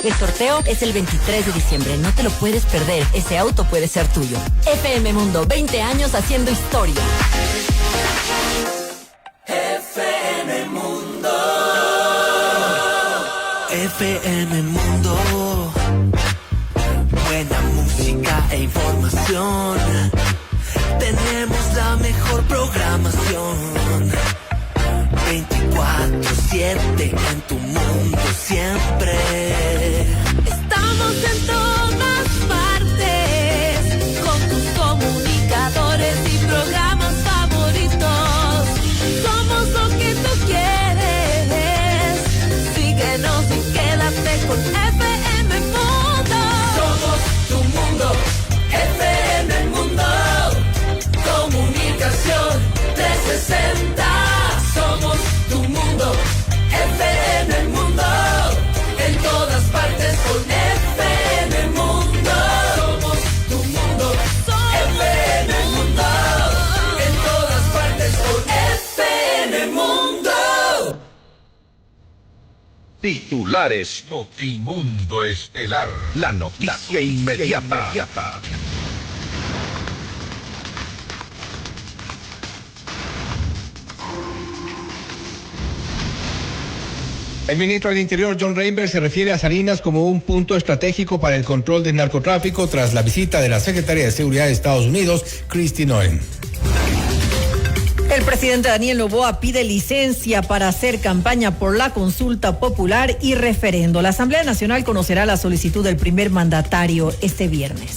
El sorteo es el 23 de diciembre. No te lo puedes perder. Ese auto puede ser tuyo. FM Mundo, 20 años haciendo historia. FM Mundo. FM Mundo. Buena música e información. Tenemos la mejor programación. 24/7 en tu mundo siempre. Estamos en todas partes con tus comunicadores y programas favoritos. Somos lo que tú quieres. Síguenos y quédate con FM Mundo. Somos tu mundo, FM Mundo. Comunicación 360. Somos tu mundo, FM Mundo. En todas partes con FM Mundo. Somos tu mundo, FM Mundo. En todas partes con FM Mundo. Titulares Notimundo Estelar. La noticia inmediata. El ministro del Interior, John Rainbow, se refiere a Salinas como un punto estratégico para el control del narcotráfico tras la visita de la secretaria de Seguridad de Estados Unidos, Kristi Noem. El presidente Daniel Noboa pide licencia para hacer campaña por la consulta popular y referendo. La Asamblea Nacional conocerá la solicitud del primer mandatario este viernes.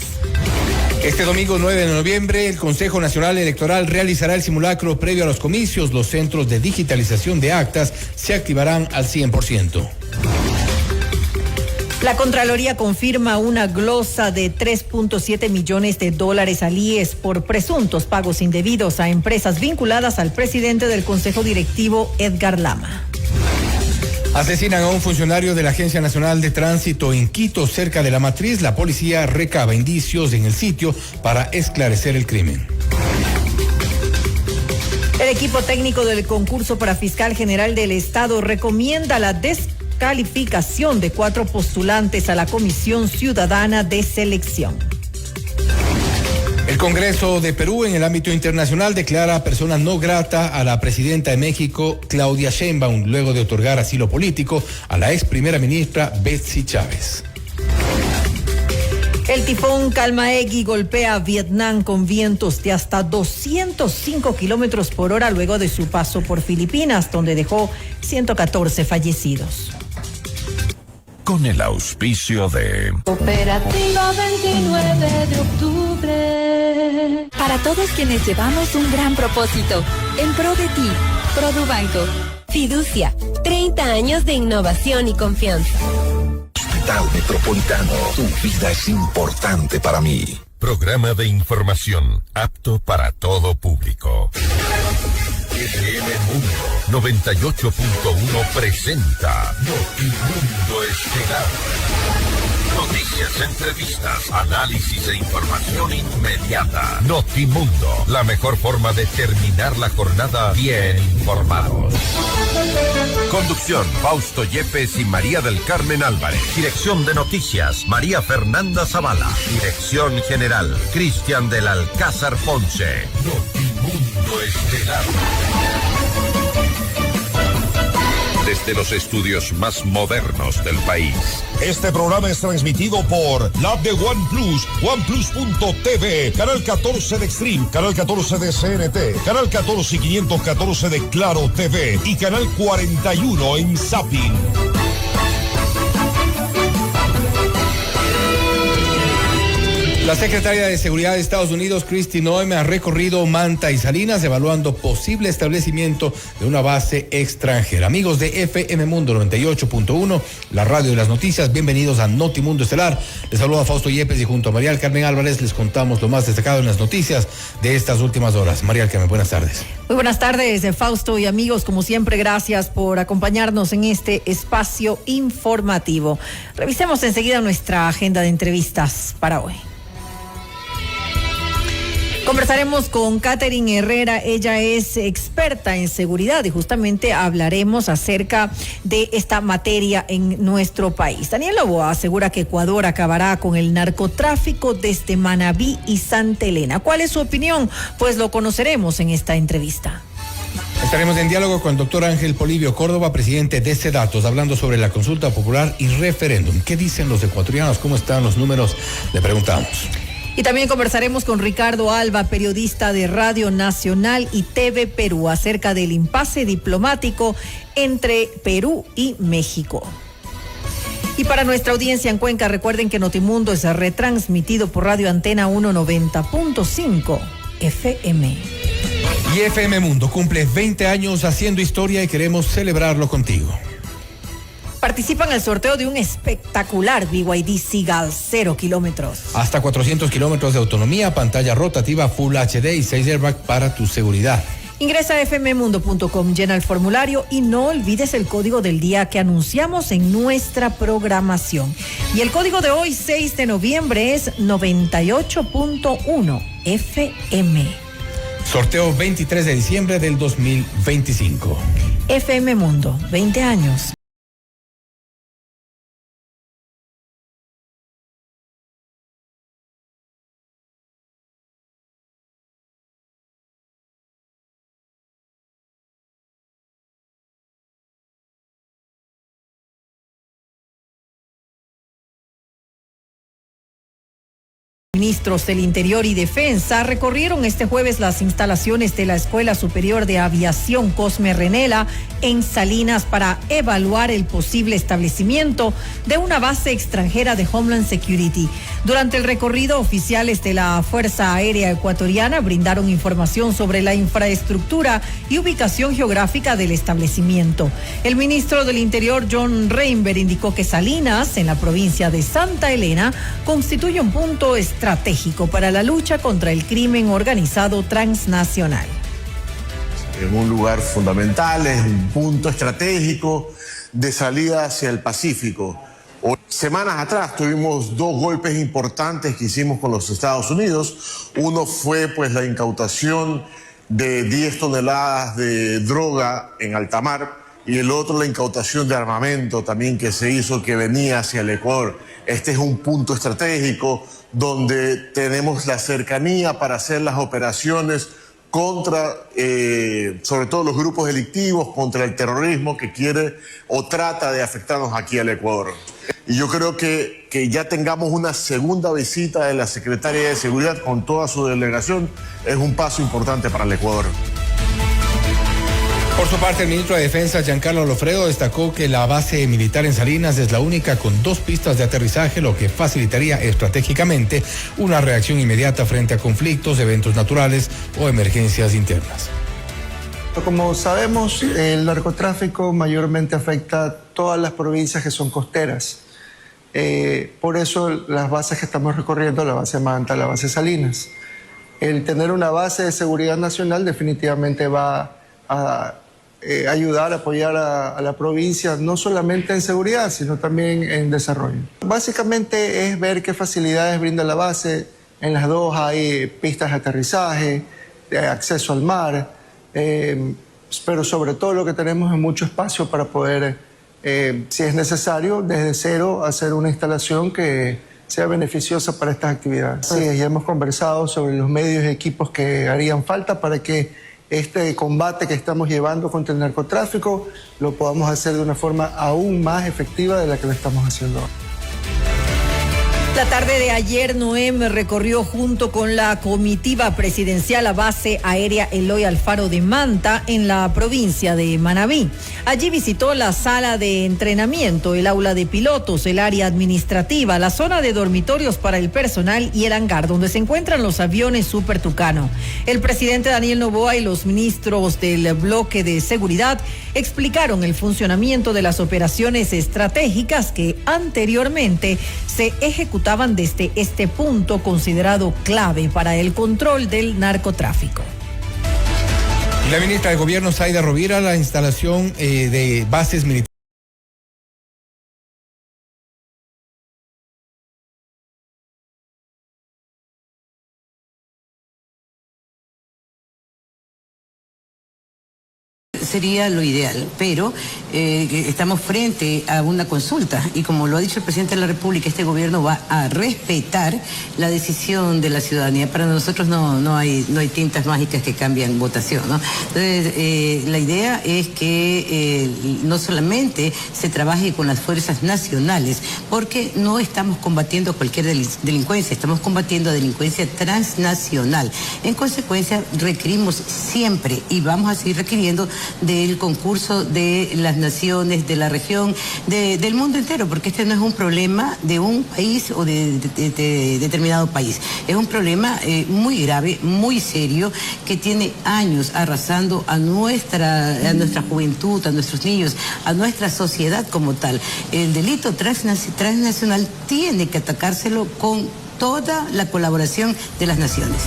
Este domingo 9 de noviembre, el Consejo Nacional Electoral realizará el simulacro previo a los comicios. Los centros de digitalización de actas se activarán al 100%. La Contraloría confirma una glosa de $3.7 millones al IES por presuntos pagos indebidos a empresas vinculadas al presidente del Consejo Directivo, Edgar Lama. Asesinan a un funcionario de la Agencia Nacional de Tránsito en Quito, cerca de La Matriz. La policía recaba indicios en el sitio para esclarecer el crimen. El equipo técnico del concurso para fiscal general del Estado recomienda la descalificación de 4 postulantes a la Comisión Ciudadana de Selección. El Congreso de Perú, en el ámbito internacional, declara persona no grata a la presidenta de México, Claudia Sheinbaum, luego de otorgar asilo político a la ex primera ministra Betsy Chávez. El tifón Kalmaegi golpea a Vietnam con vientos de hasta 205 kilómetros por hora luego de su paso por Filipinas, donde dejó 114 fallecidos. Con el auspicio de Cooperativa 29 de octubre. Para todos quienes llevamos un gran propósito, en pro de ti, Produbanco. Fiducia, 30 años de innovación y confianza. Hospital Metropolitano. Tu vida es importante para mí. Programa de información apto para todo público. FM Mundo 98.1 presenta Notimundo Estelar. Noticias, entrevistas, análisis e información inmediata. Notimundo, la mejor forma de terminar la jornada bien informados. Conducción, Fausto Yepes y María del Carmen Álvarez. Dirección de noticias, María Fernanda Zavala. Dirección general, Cristian del Alcázar Ponce. Notimundo Estelar. Desde los estudios más modernos del país. Este programa es transmitido por la app de OnePlus, OnePlus.tv, Canal 14 de Extreme, Canal 14 de CNT, Canal 14 y 514 de Claro TV y Canal 41 en Zapping. La secretaria de Seguridad de Estados Unidos, Kristi Noem, ha recorrido Manta y Salinas evaluando posible establecimiento de una base extranjera. Amigos de FM Mundo 98.1, la radio de las noticias, bienvenidos a Notimundo Estelar. Les saluda Fausto Yepes y junto a María del Carmen Álvarez les contamos lo más destacado en las noticias de estas últimas horas. María del Carmen, buenas tardes. Muy buenas tardes, Fausto y amigos. Como siempre, gracias por acompañarnos en este espacio informativo. Revisemos enseguida nuestra agenda de entrevistas para hoy. Conversaremos con Catherine Herrera, ella es experta en seguridad y justamente hablaremos acerca de esta materia en nuestro país. Daniel Noboa asegura que Ecuador acabará con el narcotráfico desde Manabí y Santa Elena. ¿Cuál es su opinión? Pues lo conoceremos en esta entrevista. Estaremos en diálogo con el doctor Ángel Polibio Córdoba, presidente de Sedatos, hablando sobre la consulta popular y referéndum. ¿Qué dicen los ecuatorianos? ¿Cómo están los números? Le preguntamos. Y también conversaremos con Ricardo Alba, periodista de Radio Nacional y TV Perú, acerca del impasse diplomático entre Perú y México. Y para nuestra audiencia en Cuenca, recuerden que Notimundo es retransmitido por Radio Antena 190.5 FM. Y FM Mundo cumple 20 años haciendo historia y queremos celebrarlo contigo. Participa en el sorteo de un espectacular BYD Seagull 0 kilómetros. Hasta 400 kilómetros de autonomía, pantalla rotativa Full HD y 6 airbags para tu seguridad. Ingresa a fmmundo.com, llena el formulario y no olvides el código del día que anunciamos en nuestra programación. Y el código de hoy, 6 de noviembre, es 98.1 FM. Sorteo 23 de diciembre del 2025. FM Mundo, 20 años. Ministros del Interior y Defensa recorrieron este jueves las instalaciones de la Escuela Superior de Aviación Cosme Renela en Salinas para evaluar el posible establecimiento de una base extranjera de Homeland Security. Durante el recorrido, oficiales de la Fuerza Aérea Ecuatoriana brindaron información sobre la infraestructura y ubicación geográfica del establecimiento. El ministro del Interior, John Reinberg, indicó que Salinas, en la provincia de Santa Elena, constituye un punto estratégico para la lucha contra el crimen organizado transnacional. Es un lugar fundamental, es un punto estratégico de salida hacia el Pacífico. Semanas atrás tuvimos dos golpes importantes que hicimos con los Estados Unidos. Uno fue pues la incautación de 10 toneladas de droga en alta mar y el otro la incautación de armamento también que se hizo que venía hacia el Ecuador. Este es un punto estratégico donde tenemos la cercanía para hacer las operaciones contra, sobre todo los grupos delictivos, contra el terrorismo que quiere o trata de afectarnos aquí al Ecuador. Y yo creo que ya tengamos una segunda visita de la Secretaría de Seguridad con toda su delegación es un paso importante para el Ecuador. Por su parte, el ministro de Defensa, Giancarlo Lofredo, destacó que la base militar en Salinas es la única con 2 pistas de aterrizaje, lo que facilitaría estratégicamente una reacción inmediata frente a conflictos, eventos naturales o emergencias internas. Como sabemos, el narcotráfico mayormente afecta a todas las provincias que son costeras. Por eso las bases que estamos recorriendo, la base Manta, la base Salinas. El tener una base de seguridad nacional definitivamente va a ayudar, apoyar a la provincia, no solamente en seguridad, sino también en desarrollo. Básicamente es ver qué facilidades brinda la base. En las dos hay pistas de aterrizaje, de acceso al mar, pero sobre todo lo que tenemos es mucho espacio para poder, si es necesario, desde cero hacer una instalación que sea beneficiosa para estas actividades. Sí, ya hemos conversado sobre los medios y equipos que harían falta para que este combate que estamos llevando contra el narcotráfico lo podamos hacer de una forma aún más efectiva de la que lo estamos haciendo ahora. La tarde de ayer, Noem recorrió junto con la comitiva presidencial la base aérea Eloy Alfaro de Manta en la provincia de Manabí. Allí visitó la sala de entrenamiento, el aula de pilotos, el área administrativa, la zona de dormitorios para el personal y el hangar donde se encuentran los aviones Super Tucano. El presidente Daniel Noboa y los ministros del bloque de seguridad explicaron el funcionamiento de las operaciones estratégicas que anteriormente se ejecutaban desde este punto considerado clave para el control del narcotráfico. La ministra de Gobierno, Zaida Rovira, la instalación de bases militares sería lo ideal, pero estamos frente a una consulta y como lo ha dicho el presidente de la República, este gobierno va a respetar la decisión de la ciudadanía. Para nosotros no hay tintas mágicas que cambian votación, ¿no? Entonces, la idea es que no solamente se trabaje con las fuerzas nacionales, porque no estamos combatiendo cualquier delincuencia, estamos combatiendo delincuencia transnacional. En consecuencia, requerimos siempre y vamos a seguir requiriendo del concurso de las naciones, de la región, del mundo entero, porque este no es un problema de un país o de determinado país. Es un problema muy grave, muy serio, que tiene años arrasando a nuestra juventud, a nuestros niños, a nuestra sociedad como tal. El delito transnacional tiene que atacárselo con toda la colaboración de las naciones.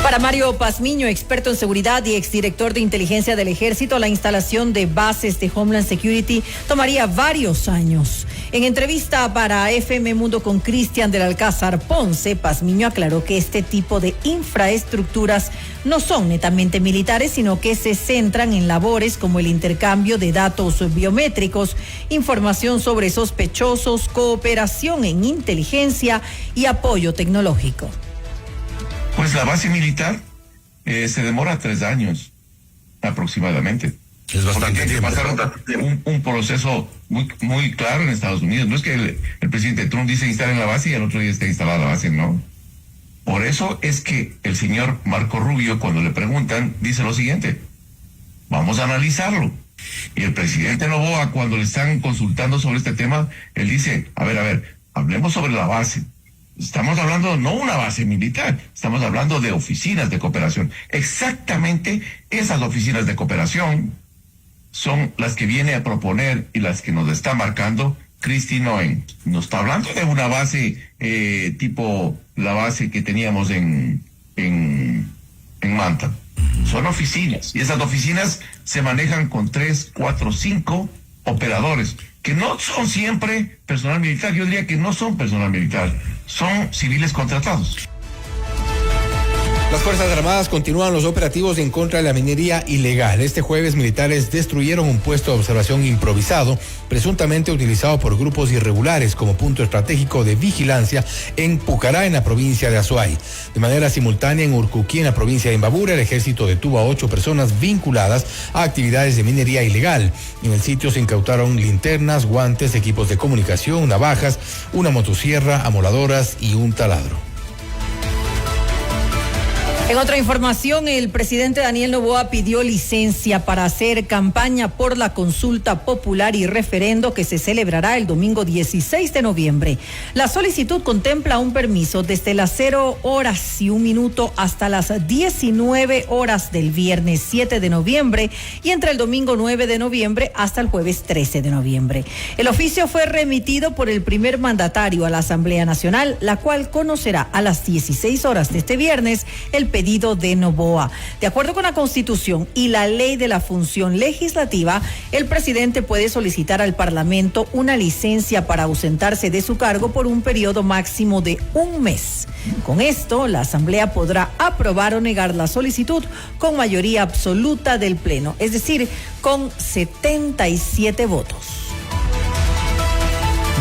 Para Mario Pazmiño, experto en seguridad y exdirector de inteligencia del Ejército, la instalación de bases de Homeland Security tomaría varios años. En entrevista para FM Mundo con Cristian del Alcázar Ponce, Pazmiño aclaró que este tipo de infraestructuras no son netamente militares, sino que se centran en labores como el intercambio de datos biométricos, información sobre sospechosos, cooperación en inteligencia y apoyo tecnológico. Pues la base militar se demora 3 años aproximadamente. Es bastante tiempo. Pasaron un proceso muy claro en Estados Unidos. No es que el presidente Trump dice instalar la base y al otro día está instalada la base, no. Por eso es que el señor Marco Rubio, cuando le preguntan, dice lo siguiente: vamos a analizarlo. Y el presidente Noboa, cuando le están consultando sobre este tema, él dice, a ver, hablemos sobre la base. Estamos hablando no una base militar, estamos hablando de oficinas de cooperación. Exactamente esas oficinas de cooperación son las que viene a proponer y las que nos está marcando Kristi Noem. No está hablando de una base tipo la base que teníamos en Manta. Son oficinas y esas oficinas se manejan con 3, 4, 5 operadores que no son siempre personal militar. Yo diría que no son personal militar, son civiles contratados. Las Fuerzas Armadas continúan los operativos en contra de la minería ilegal. Este jueves, militares destruyeron un puesto de observación improvisado, presuntamente utilizado por grupos irregulares como punto estratégico de vigilancia en Pucará, en la provincia de Azuay. De manera simultánea, en Urcuquí, en la provincia de Imbabura, el ejército detuvo a 8 personas vinculadas a actividades de minería ilegal. En el sitio se incautaron linternas, guantes, equipos de comunicación, navajas, una motosierra, amoladoras y un taladro. En otra información, el presidente Daniel Noboa pidió licencia para hacer campaña por la consulta popular y referendo que se celebrará el domingo 16 de noviembre. La solicitud contempla un permiso desde las 0:01 hasta las 19 horas del viernes 7 de noviembre y entre el domingo 9 de noviembre hasta el jueves 13 de noviembre. El oficio fue remitido por el primer mandatario a la Asamblea Nacional, la cual conocerá a las 16 horas de este viernes el pedido de Noboa. De acuerdo con la Constitución y la Ley de la Función Legislativa, el presidente puede solicitar al Parlamento una licencia para ausentarse de su cargo por un periodo máximo de 1 mes. Con esto, la Asamblea podrá aprobar o negar la solicitud con mayoría absoluta del Pleno, es decir, con 77 votos.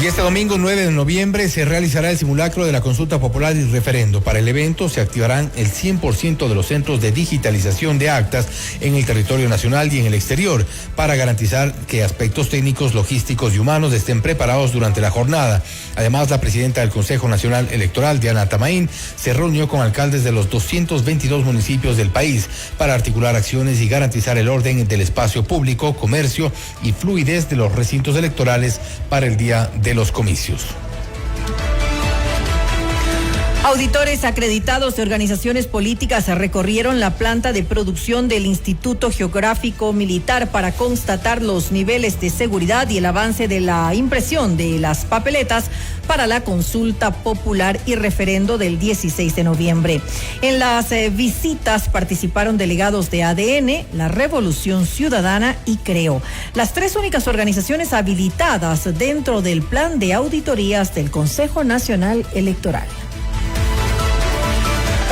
Y este domingo 9 de noviembre se realizará el simulacro de la consulta popular y referendo. Para el evento se activarán el 100% de los centros de digitalización de actas en el territorio nacional y en el exterior para garantizar que aspectos técnicos, logísticos y humanos estén preparados durante la jornada. Además, la presidenta del Consejo Nacional Electoral, Diana Tamaín, se reunió con alcaldes de los 222 municipios del país para articular acciones y garantizar el orden del espacio público, comercio y fluidez de los recintos electorales para el día de los comicios. Auditores acreditados de organizaciones políticas recorrieron la planta de producción del Instituto Geográfico Militar para constatar los niveles de seguridad y el avance de la impresión de las papeletas para la consulta popular y referendo del 16 de noviembre. En las visitas participaron delegados de ADN, la Revolución Ciudadana y CREO, las 3 únicas organizaciones habilitadas dentro del plan de auditorías del Consejo Nacional Electoral.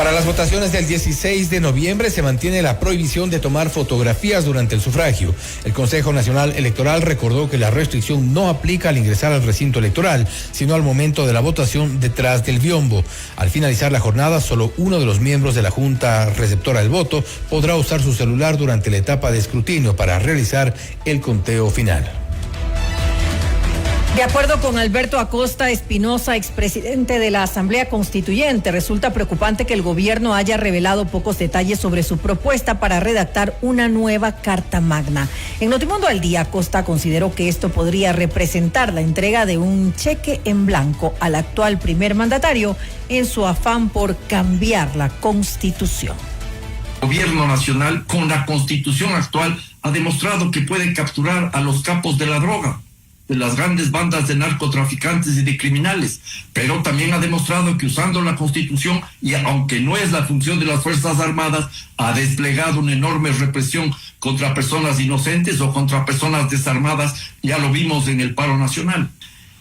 Para las votaciones del 16 de noviembre se mantiene la prohibición de tomar fotografías durante el sufragio. El Consejo Nacional Electoral recordó que la restricción no aplica al ingresar al recinto electoral, sino al momento de la votación detrás del biombo. Al finalizar la jornada, solo uno de los miembros de la Junta Receptora del Voto podrá usar su celular durante la etapa de escrutinio para realizar el conteo final. De acuerdo con Alberto Acosta Espinosa, expresidente de la Asamblea Constituyente, resulta preocupante que el gobierno haya revelado pocos detalles sobre su propuesta para redactar una nueva Carta Magna. En Notimundo al Día, Acosta consideró que esto podría representar la entrega de un cheque en blanco al actual primer mandatario en su afán por cambiar la Constitución. El gobierno nacional, con la Constitución actual, ha demostrado que puede capturar a los capos de la droga, de las grandes bandas de narcotraficantes y de criminales, pero también ha demostrado que usando la Constitución, y aunque no es la función de las Fuerzas Armadas, ha desplegado una enorme represión contra personas inocentes o contra personas desarmadas. Ya lo vimos en el paro nacional.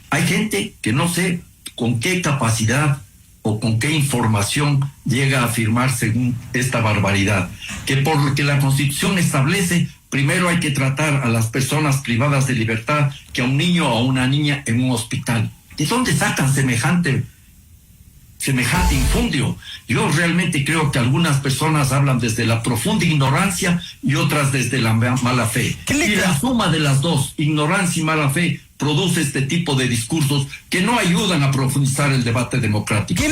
Hay gente que no sé con qué capacidad o con qué información llega a afirmar según esta barbaridad, que por lo que la Constitución establece, primero hay que tratar a las personas privadas de libertad que a un niño o a una niña en un hospital. ¿De dónde sacan semejante infundio? Yo realmente creo que algunas personas hablan desde la profunda ignorancia y otras desde la mala fe. Y la suma de las dos, ignorancia y mala fe, produce este tipo de discursos que no ayudan a profundizar el debate democrático.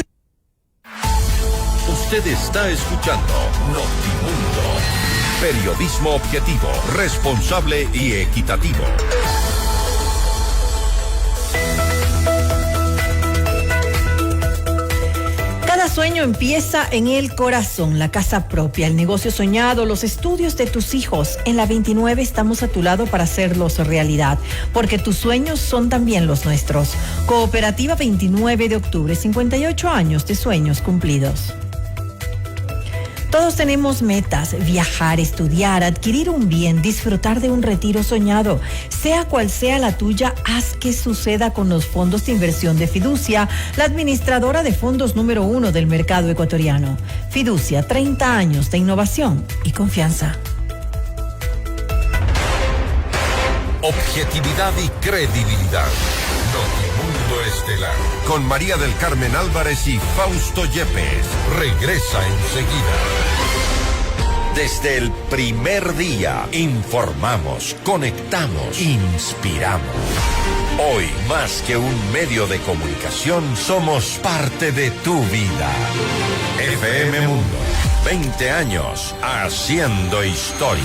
Usted está escuchando Notimundo. Periodismo objetivo, responsable y equitativo. Cada sueño empieza en el corazón, la casa propia, el negocio soñado, los estudios de tus hijos. En la 29 estamos a tu lado para hacerlos realidad, porque tus sueños son también los nuestros. Cooperativa 29 de octubre, 58 años de sueños cumplidos. Todos tenemos metas: viajar, estudiar, adquirir un bien, disfrutar de un retiro soñado. Sea cual sea la tuya, haz que suceda con los fondos de inversión de Fiducia, la administradora de fondos número 1 del mercado ecuatoriano. Fiducia, 30 años de innovación y confianza. Objetividad y credibilidad. Notimundo Estelar. Con María del Carmen Álvarez y Fausto Yepes. Regresa enseguida. Desde el primer día, informamos, conectamos, inspiramos. Hoy, más que un medio de comunicación, somos parte de tu vida. FM Mundo, 20 años haciendo historia.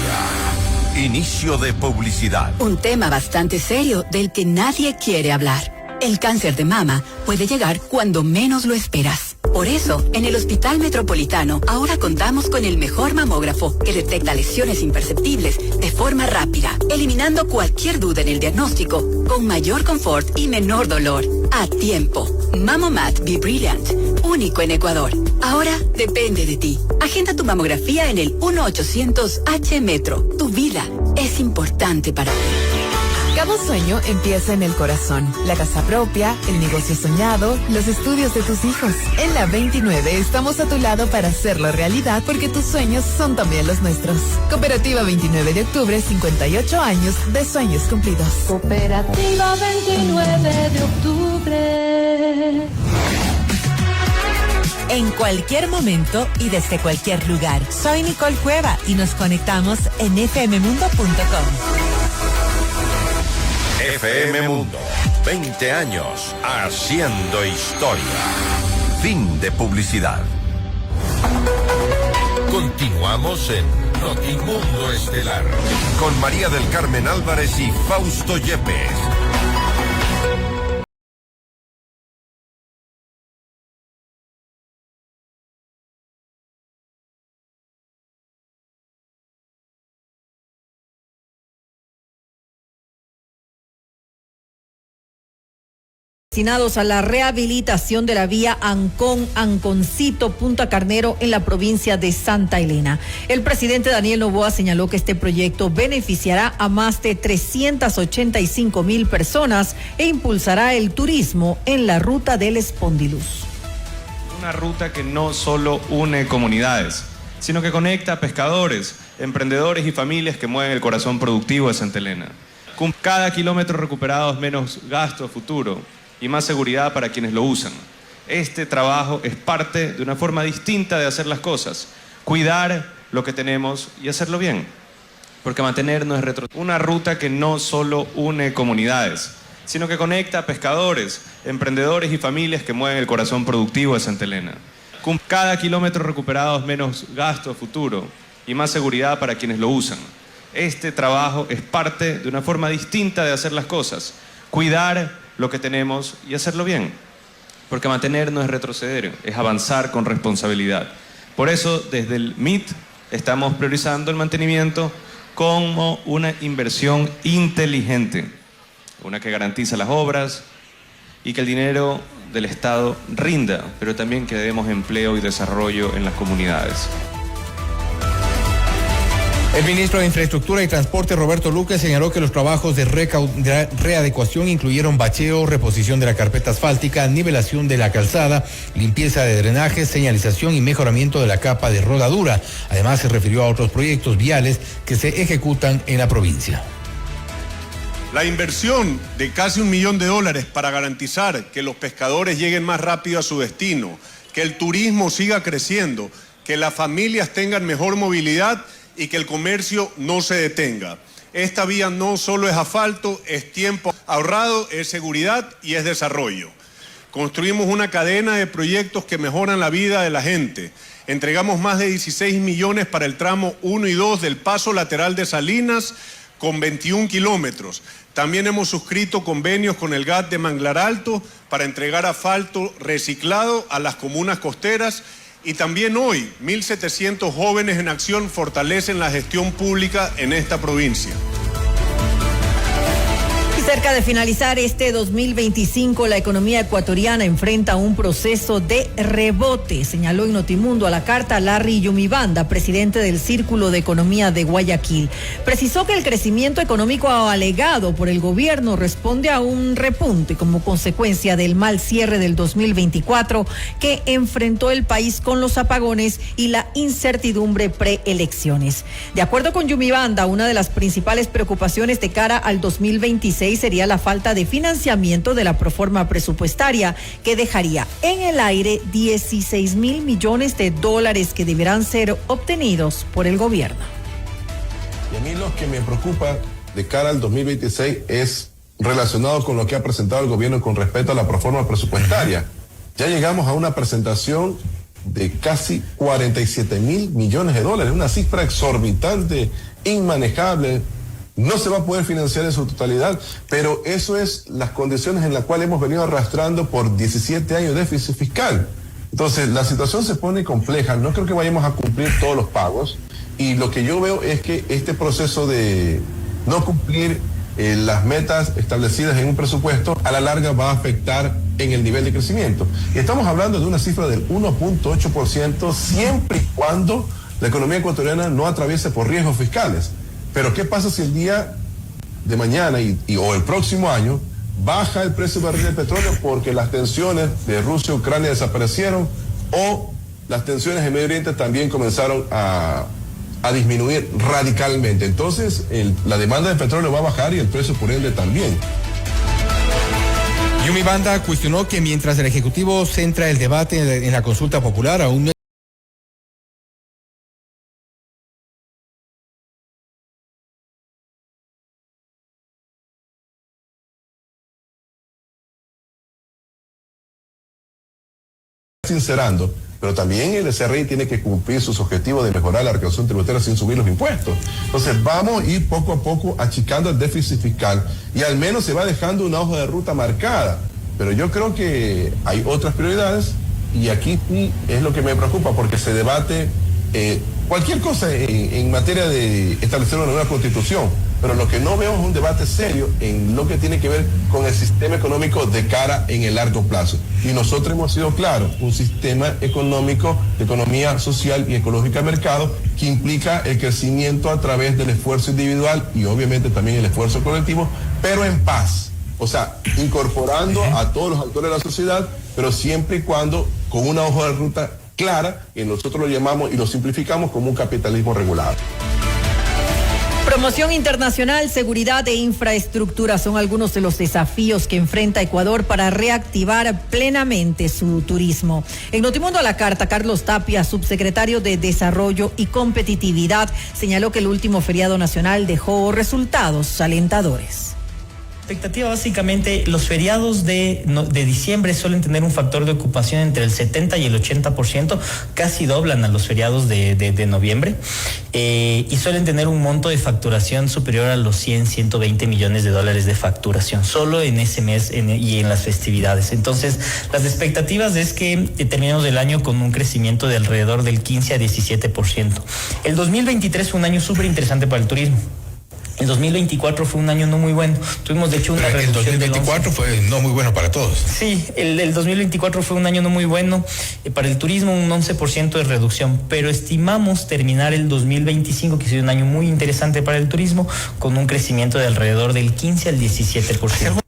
Inicio de publicidad. Un tema bastante serio del que nadie quiere hablar. El cáncer de mama puede llegar cuando menos lo esperas. Por eso, en el Hospital Metropolitano, ahora contamos con el mejor mamógrafo que detecta lesiones imperceptibles de forma rápida, eliminando cualquier duda en el diagnóstico, con mayor confort y menor dolor. A tiempo. Mamomat Be Brilliant, único en Ecuador. Ahora depende de ti. Agenda tu mamografía en el 1-800-H-Metro. Tu vida es importante para ti. Cada sueño empieza en el corazón. La casa propia, el negocio soñado, los estudios de tus hijos. En la 29 estamos a tu lado para hacerlo realidad, porque tus sueños son también los nuestros. Cooperativa 29 de octubre, 58 años de sueños cumplidos. Cooperativa 29 de octubre. En cualquier momento y desde cualquier lugar. Soy Nicole Cueva y nos conectamos en fmmundo.com. FM Mundo, 20 años haciendo historia. Fin de publicidad. Continuamos en Notimundo Estelar con María del Carmen Álvarez y Fausto Yepes. Destinados a la rehabilitación de la vía Ancón-Anconcito Punta Carnero en la provincia de Santa Elena. El presidente Daniel Noboa señaló que este proyecto beneficiará a más de 385,000 personas e impulsará el turismo en la ruta del Espondilus. Una ruta que no solo une comunidades, sino que conecta a pescadores, emprendedores y familias que mueven el corazón productivo de Santa Elena. Con cada kilómetro recuperado es menos gasto a futuro y más seguridad para quienes lo usan. Este trabajo es parte de una forma distinta de hacer las cosas, cuidar lo que tenemos y hacerlo bien, porque mantener no es retroceder. Una ruta que no solo une comunidades, sino que conecta a pescadores, emprendedores y familias que mueven el corazón productivo de Santa Elena. Con cada kilómetro recuperado es menos gasto a futuro y más seguridad para quienes lo usan. Este trabajo es parte de una forma distinta de hacer las cosas, cuidar lo que tenemos y hacerlo bien, porque mantener no es retroceder, es avanzar con responsabilidad. Por eso, desde el MIT estamos priorizando el mantenimiento como una inversión inteligente, una que garantiza las obras y que el dinero del Estado rinda, pero también que demos empleo y desarrollo en las comunidades. El ministro de Infraestructura y Transporte, Roberto Luque, señaló que los trabajos de readecuación incluyeron bacheo, reposición de la carpeta asfáltica, nivelación de la calzada, limpieza de drenajes, señalización y mejoramiento de la capa de rodadura. Además, se refirió a otros proyectos viales que se ejecutan en la provincia. La inversión de casi $1 millón para garantizar que los pescadores lleguen más rápido a su destino, que el turismo siga creciendo, que las familias tengan mejor movilidad y que el comercio no se detenga. Esta vía no solo es asfalto, es tiempo ahorrado, es seguridad y es desarrollo. Construimos una cadena de proyectos que mejoran la vida de la gente. Entregamos más de 16 millones para el tramo 1 y 2 del paso lateral de Salinas, con 21 kilómetros. También hemos suscrito convenios con el GAT de Manglar Alto para entregar asfalto reciclado a las comunas costeras. Y también hoy, 1.700 jóvenes en acción fortalecen la gestión pública en esta provincia. Cerca de finalizar este 2025, la economía ecuatoriana enfrenta un proceso de rebote, señaló en Notimundo a la carta Larry Yumibanda, presidente del Círculo de Economía de Guayaquil. Precisó que el crecimiento económico alegado por el gobierno responde a un repunte como consecuencia del mal cierre del 2024 que enfrentó el país con los apagones y la incertidumbre preelecciones. De acuerdo con Yumibanda, una de las principales preocupaciones de cara al 2026 sería la falta de financiamiento de la proforma presupuestaria, que dejaría en el aire $16 mil millones que deberán ser obtenidos por el gobierno. Y a mí lo que me preocupa de cara al 2026 es relacionado con lo que ha presentado el gobierno con respecto a la proforma presupuestaria. Ya llegamos a una presentación de casi $47 mil millones, una cifra exorbitante, inmanejable. No se va a poder financiar en su totalidad, pero eso es las condiciones en las cuales hemos venido arrastrando por 17 años de déficit fiscal. Entonces, la situación se pone compleja. No creo que vayamos a cumplir todos los pagos. Y lo que yo veo es que este proceso de no cumplir las metas establecidas en un presupuesto, a la larga va a afectar en el nivel de crecimiento. Y estamos hablando de una cifra del 1.8%, siempre y cuando la economía ecuatoriana no atraviese por riesgos fiscales. Pero ¿qué pasa si el día de mañana o el próximo año baja el precio del barril de petróleo porque las tensiones de Rusia y Ucrania desaparecieron o las tensiones en Medio Oriente también comenzaron a disminuir radicalmente? Entonces la demanda de petróleo va a bajar y el precio por ende también. Yumibanda cuestionó que mientras el Ejecutivo centra el debate en la consulta popular, aún no sincerando, pero también el SRI tiene que cumplir sus objetivos de mejorar la recaudación tributaria sin subir los impuestos. Entonces vamos a ir poco a poco achicando el déficit fiscal y al menos se va dejando una hoja de ruta marcada. Pero yo creo que hay otras prioridades y aquí sí es lo que me preocupa, porque se debate cualquier cosa en materia de establecer una nueva constitución, pero lo que no veo es un debate serio en lo que tiene que ver con el sistema económico de cara en el largo plazo. Y nosotros hemos sido claros, un sistema económico de economía social y ecológica de mercado que implica el crecimiento a través del esfuerzo individual y obviamente también el esfuerzo colectivo, pero en paz. O sea, incorporando a todos los actores de la sociedad, pero siempre y cuando con una hoja de ruta clara, que nosotros lo llamamos y lo simplificamos como un capitalismo regulado. Promoción internacional, seguridad e infraestructura son algunos de los desafíos que enfrenta Ecuador para reactivar plenamente su turismo. En Notimundo a la Carta, Carlos Tapia, subsecretario de Desarrollo y Competitividad, señaló que el último feriado nacional dejó resultados alentadores. Expectativa, básicamente, los feriados de diciembre suelen tener un factor de ocupación entre el 70 y el 80%, casi doblan a los feriados de noviembre, y suelen tener un monto de facturación superior a los 120 millones de dólares de facturación, solo en ese mes y en las festividades. Entonces, las expectativas es que terminemos el año con un crecimiento de alrededor del 15 a 17%. El 2023 fue un año súper interesante para el turismo. El 2024 fue un año no muy bueno. Tuvimos, de hecho, una reducción. El 2024 fue no muy bueno para todos. Sí, el 2024 fue un año no muy bueno. Para el turismo, un 11% de reducción. Pero estimamos terminar el 2025, que ha sido un año muy interesante para el turismo, con un crecimiento de alrededor del 15 al 17%.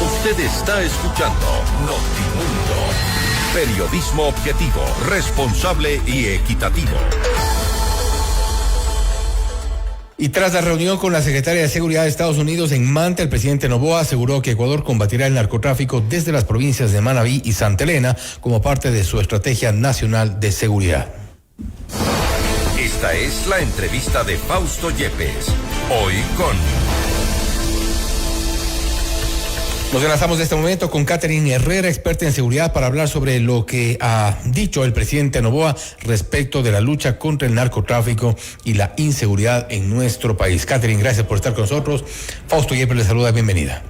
Usted está escuchando Notimundo. Periodismo objetivo, responsable y equitativo. Y tras la reunión con la secretaria de Seguridad de Estados Unidos en Manta, el presidente Noboa aseguró que Ecuador combatirá el narcotráfico desde las provincias de Manabí y Santa Elena como parte de su estrategia nacional de seguridad. Esta es la entrevista de Fausto Yepes. Hoy con... Nos enlazamos de este momento con Catherine Herrera, experta en seguridad, para hablar sobre lo que ha dicho el presidente Noboa respecto de la lucha contra el narcotráfico y la inseguridad en nuestro país. Catherine, gracias por estar con nosotros. Fausto Yepes le saluda, bienvenida.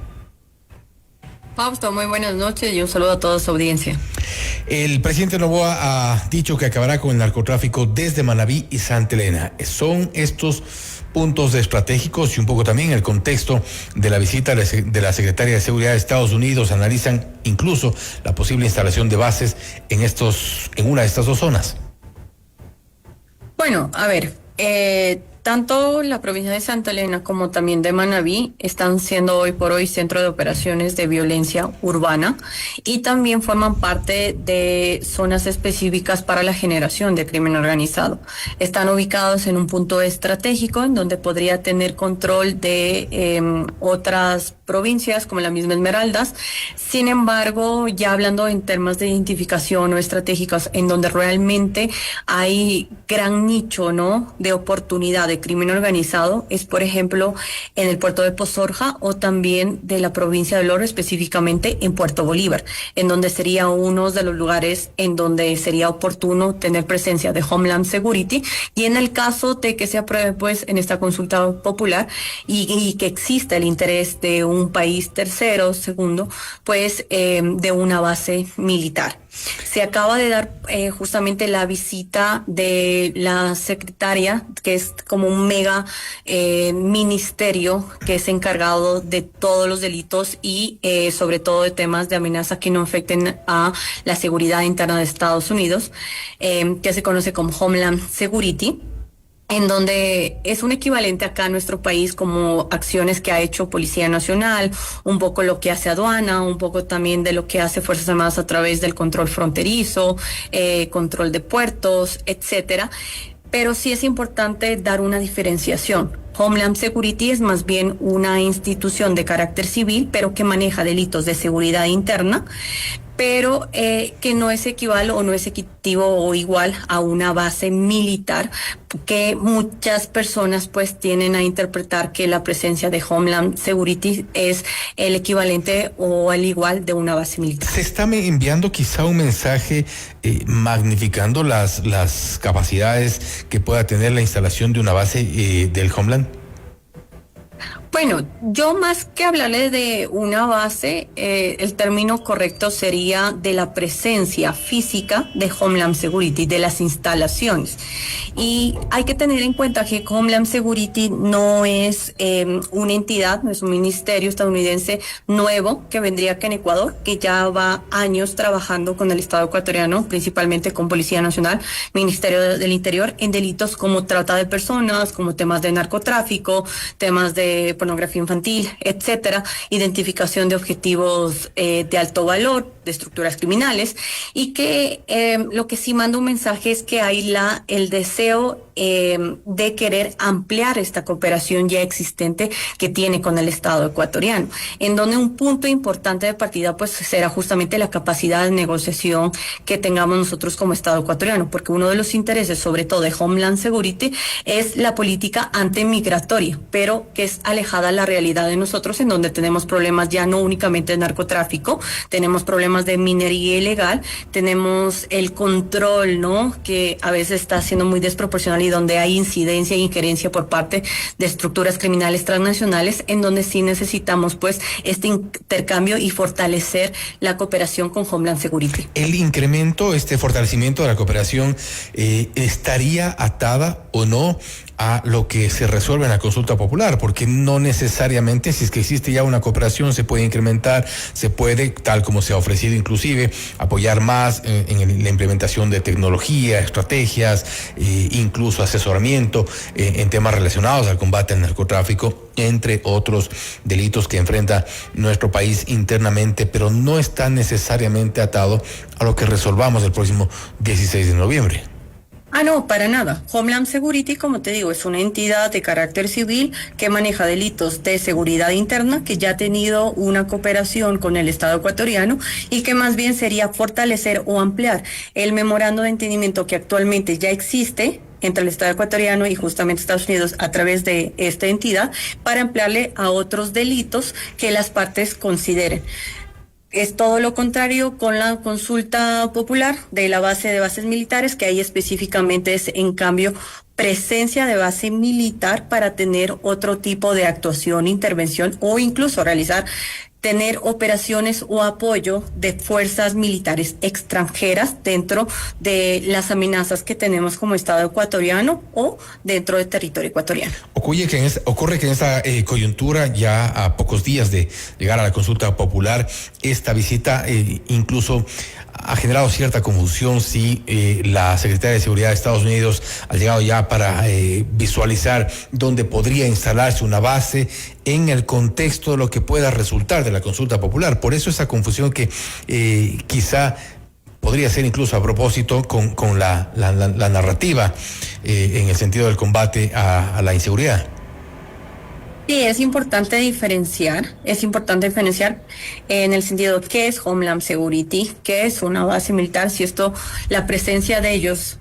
Fausto, muy buenas noches y un saludo a toda su audiencia. El presidente Noboa ha dicho que acabará con el narcotráfico desde Manabí y Santa Elena. ¿Son estos puntos estratégicos y un poco también el contexto de la visita de la Secretaria de Seguridad de Estados Unidos? Analizan incluso la posible instalación de bases en una de estas dos zonas. Bueno, a ver, tanto la provincia de Santa Elena como también de Manabí están siendo hoy por hoy centro de operaciones de violencia urbana y también forman parte de zonas específicas para la generación de crimen organizado. Están ubicados en un punto estratégico en donde podría tener control de otras provincias como la misma Esmeraldas. Sin embargo, ya hablando en temas de identificación o estratégicos, en donde realmente hay gran nicho, ¿no?, de oportunidad de crimen organizado, es por ejemplo en el puerto de Pozorja o también de la provincia del Oro, específicamente en Puerto Bolívar, en donde sería uno de los lugares en donde sería oportuno tener presencia de Homeland Security, y en el caso de que se apruebe pues en esta consulta popular y que exista el interés de un país tercero, segundo, pues de una base militar. Se acaba de dar justamente la visita de la secretaria, que es como un mega ministerio que es encargado de todos los delitos y sobre todo de temas de amenaza que no afecten a la seguridad interna de Estados Unidos, que se conoce como Homeland Security, en donde es un equivalente acá en nuestro país como acciones que ha hecho Policía Nacional, un poco lo que hace aduana, un poco también de lo que hace Fuerzas Armadas a través del control fronterizo, control de puertos, etcétera. Pero sí es importante dar una diferenciación. Homeland Security es más bien una institución de carácter civil, pero que maneja delitos de seguridad interna, pero que no es equivale o no es equitativo o igual a una base militar, que muchas personas pues tienen a interpretar que la presencia de Homeland Security es el equivalente o el igual de una base militar. ¿Se está enviando quizá un mensaje magnificando las capacidades que pueda tener la instalación de una base del Homeland? Bueno, yo más que hablarle de una base, el término correcto sería de la presencia física de Homeland Security, de las instalaciones. Y hay que tener en cuenta que Homeland Security no es una entidad, no es un ministerio estadounidense nuevo que vendría acá en Ecuador, que ya va años trabajando con el Estado ecuatoriano, principalmente con Policía Nacional, Ministerio del Interior, en delitos como trata de personas, como temas de narcotráfico, temas de pornografía infantil, etcétera, identificación de objetivos de alto valor, de estructuras criminales, y que lo que sí manda un mensaje es que hay el deseo de querer ampliar esta cooperación ya existente que tiene con el Estado ecuatoriano, en donde un punto importante de partida pues será justamente la capacidad de negociación que tengamos nosotros como Estado ecuatoriano, porque uno de los intereses, sobre todo de Homeland Security, es la política antimigratoria, pero que es alejada a la realidad de nosotros, en donde tenemos problemas ya no únicamente de narcotráfico, tenemos problemas de minería ilegal, tenemos el control, ¿no?, que a veces está siendo muy desproporcional y donde hay incidencia e injerencia por parte de estructuras criminales transnacionales, en donde sí necesitamos pues este intercambio y fortalecer la cooperación con Homeland Security. El incremento, este fortalecimiento de la cooperación, ¿estaría atada o no a lo que se resuelve en la consulta popular? Porque no necesariamente, si es que existe ya una cooperación, se puede incrementar, se puede, tal como se ha ofrecido inclusive, apoyar más en la implementación de tecnología, estrategias, incluso asesoramiento en temas relacionados al combate al narcotráfico, entre otros delitos que enfrenta nuestro país internamente, pero no está necesariamente atado a lo que resolvamos el próximo 16 de noviembre. No, para nada. Homeland Security, como te digo, es una entidad de carácter civil que maneja delitos de seguridad interna, que ya ha tenido una cooperación con el Estado ecuatoriano y que más bien sería fortalecer o ampliar el memorando de entendimiento que actualmente ya existe entre el Estado ecuatoriano y justamente Estados Unidos a través de esta entidad, para ampliarle a otros delitos que las partes consideren. Es todo lo contrario con la consulta popular de la base de bases militares, que ahí específicamente es, en cambio, presencia de base militar para tener otro tipo de actuación, intervención o incluso tener operaciones o apoyo de fuerzas militares extranjeras dentro de las amenazas que tenemos como Estado ecuatoriano o dentro del territorio ecuatoriano. Ocurre que en esta coyuntura, ya a pocos días de llegar a la consulta popular, esta visita incluso ha generado cierta confusión si la Secretaría de Seguridad de Estados Unidos ha llegado ya para visualizar dónde podría instalarse una base en el contexto de lo que pueda resultar de la consulta popular. Por eso esa confusión que quizá podría ser incluso a propósito con la narrativa en el sentido del combate a la inseguridad. Sí, es importante diferenciar en el sentido de qué es Homeland Security, qué es una base militar, si la presencia de ellos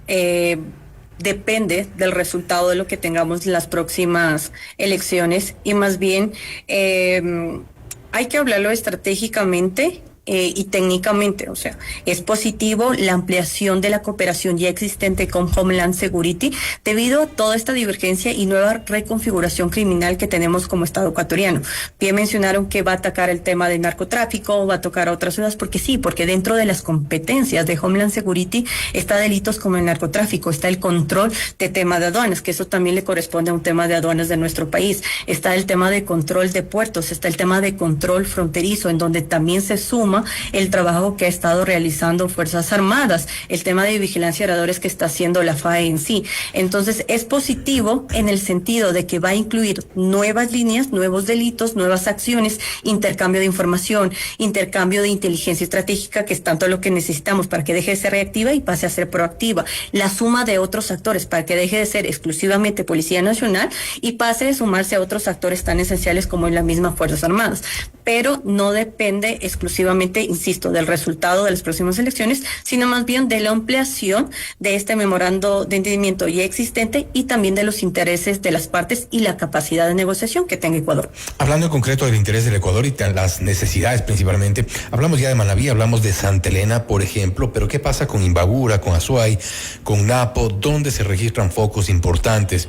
depende del resultado de lo que tengamos en las próximas elecciones, y más bien hay que hablarlo estratégicamente y técnicamente. O sea, es positivo la ampliación de la cooperación ya existente con Homeland Security debido a toda esta divergencia y nueva reconfiguración criminal que tenemos como Estado ecuatoriano. Bien mencionaron que va a atacar el tema del narcotráfico, va a tocar a otras ciudades, porque dentro de las competencias de Homeland Security está delitos como el narcotráfico, está el control de tema de aduanas, que eso también le corresponde a un tema de aduanas de nuestro país, está el tema de control de puertos, está el tema de control fronterizo, en donde también se suma el trabajo que ha estado realizando Fuerzas Armadas, el tema de vigilancia de aeradores que está haciendo la FAE en sí. Entonces es positivo en el sentido de que va a incluir nuevas líneas, nuevos delitos, nuevas acciones, intercambio de información, intercambio de inteligencia estratégica, que es tanto lo que necesitamos para que deje de ser reactiva y pase a ser proactiva, la suma de otros actores para que deje de ser exclusivamente Policía Nacional y pase a sumarse a otros actores tan esenciales como en la misma Fuerzas Armadas, pero no depende exclusivamente, insisto, del resultado de las próximas elecciones, sino más bien de la ampliación de este memorando de entendimiento ya existente y también de los intereses de las partes y la capacidad de negociación que tenga Ecuador. Hablando en concreto del interés del Ecuador y las necesidades principalmente, hablamos ya de Manabí, hablamos de Santa Elena, por ejemplo, pero ¿qué pasa con Imbabura, con Azuay, con Napo, donde se registran focos importantes?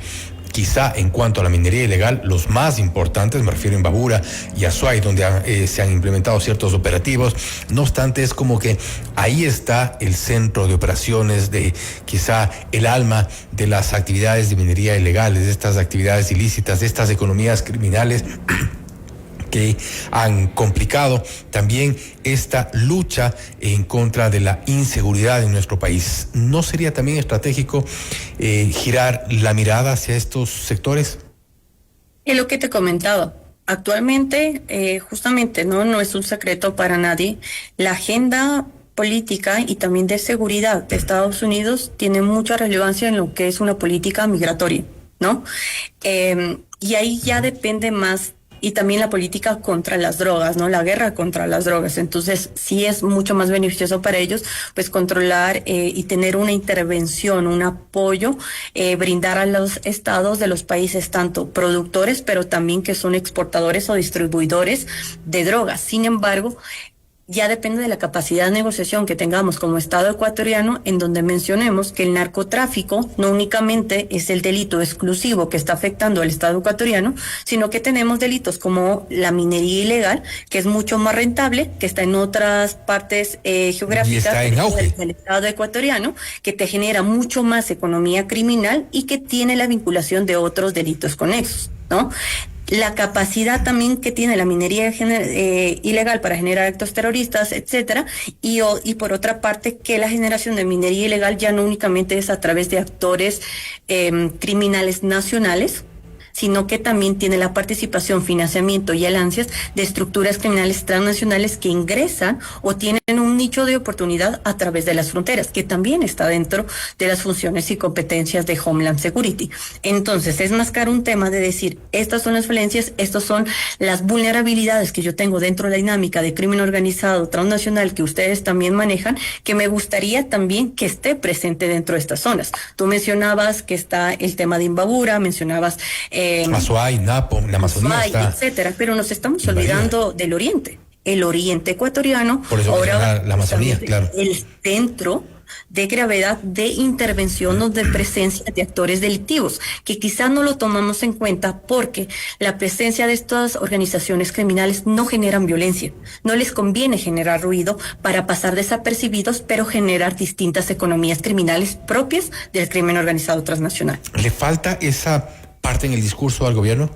Quizá en cuanto a la minería ilegal, los más importantes, me refiero a Imbabura y Azuay, donde se han implementado ciertos operativos. No obstante, es como que ahí está el centro de operaciones, de quizá el alma de las actividades de minería ilegales, de estas actividades ilícitas, de estas economías criminales que han complicado también esta lucha en contra de la inseguridad en nuestro país. ¿No sería también estratégico girar la mirada hacia estos sectores? Es lo que te comentaba. Actualmente, justamente, no es un secreto para nadie, la agenda política y también de seguridad de Estados Unidos tiene mucha relevancia en lo que es una política migratoria, ¿no? Y ahí ya depende más, y también la política contra las drogas, ¿no? La guerra contra las drogas. Entonces, sí es mucho más beneficioso para ellos, pues, controlar y tener una intervención, un apoyo, brindar a los estados de los países, tanto productores, pero también que son exportadores o distribuidores de drogas. Sin embargo, ya depende de la capacidad de negociación que tengamos como Estado ecuatoriano, en donde mencionemos que el narcotráfico no únicamente es el delito exclusivo que está afectando al Estado ecuatoriano, sino que tenemos delitos como la minería ilegal, que es mucho más rentable, que está en otras partes geográficas del Estado ecuatoriano, que te genera mucho más economía criminal y que tiene la vinculación de otros delitos conexos, ¿no? La capacidad también que tiene la minería ilegal para generar actos terroristas, etcétera, y por otra parte que la generación de minería ilegal ya no únicamente es a través de actores criminales nacionales, sino que también tiene la participación, financiamiento y alianzas de estructuras criminales transnacionales que ingresan o tienen un nicho de oportunidad a través de las fronteras, que también está dentro de las funciones y competencias de Homeland Security. Entonces, es más claro un tema de decir, estas son las falencias, estas son las vulnerabilidades que yo tengo dentro de la dinámica de crimen organizado transnacional que ustedes también manejan, que me gustaría también que esté presente dentro de estas zonas. Tú mencionabas que está el tema de Imbabura, mencionabas Azuay, Napo, la Amazonía está, etcétera, pero nos estamos olvidando del oriente. El oriente ecuatoriano, por eso ahora la Amazonía, claro. El centro de gravedad de intervención o de presencia de actores delictivos, que quizás no lo tomamos en cuenta porque la presencia de estas organizaciones criminales no generan violencia, no les conviene generar ruido para pasar desapercibidos, pero generar distintas economías criminales propias del crimen organizado transnacional. ¿Le falta esa parte en el discurso al gobierno?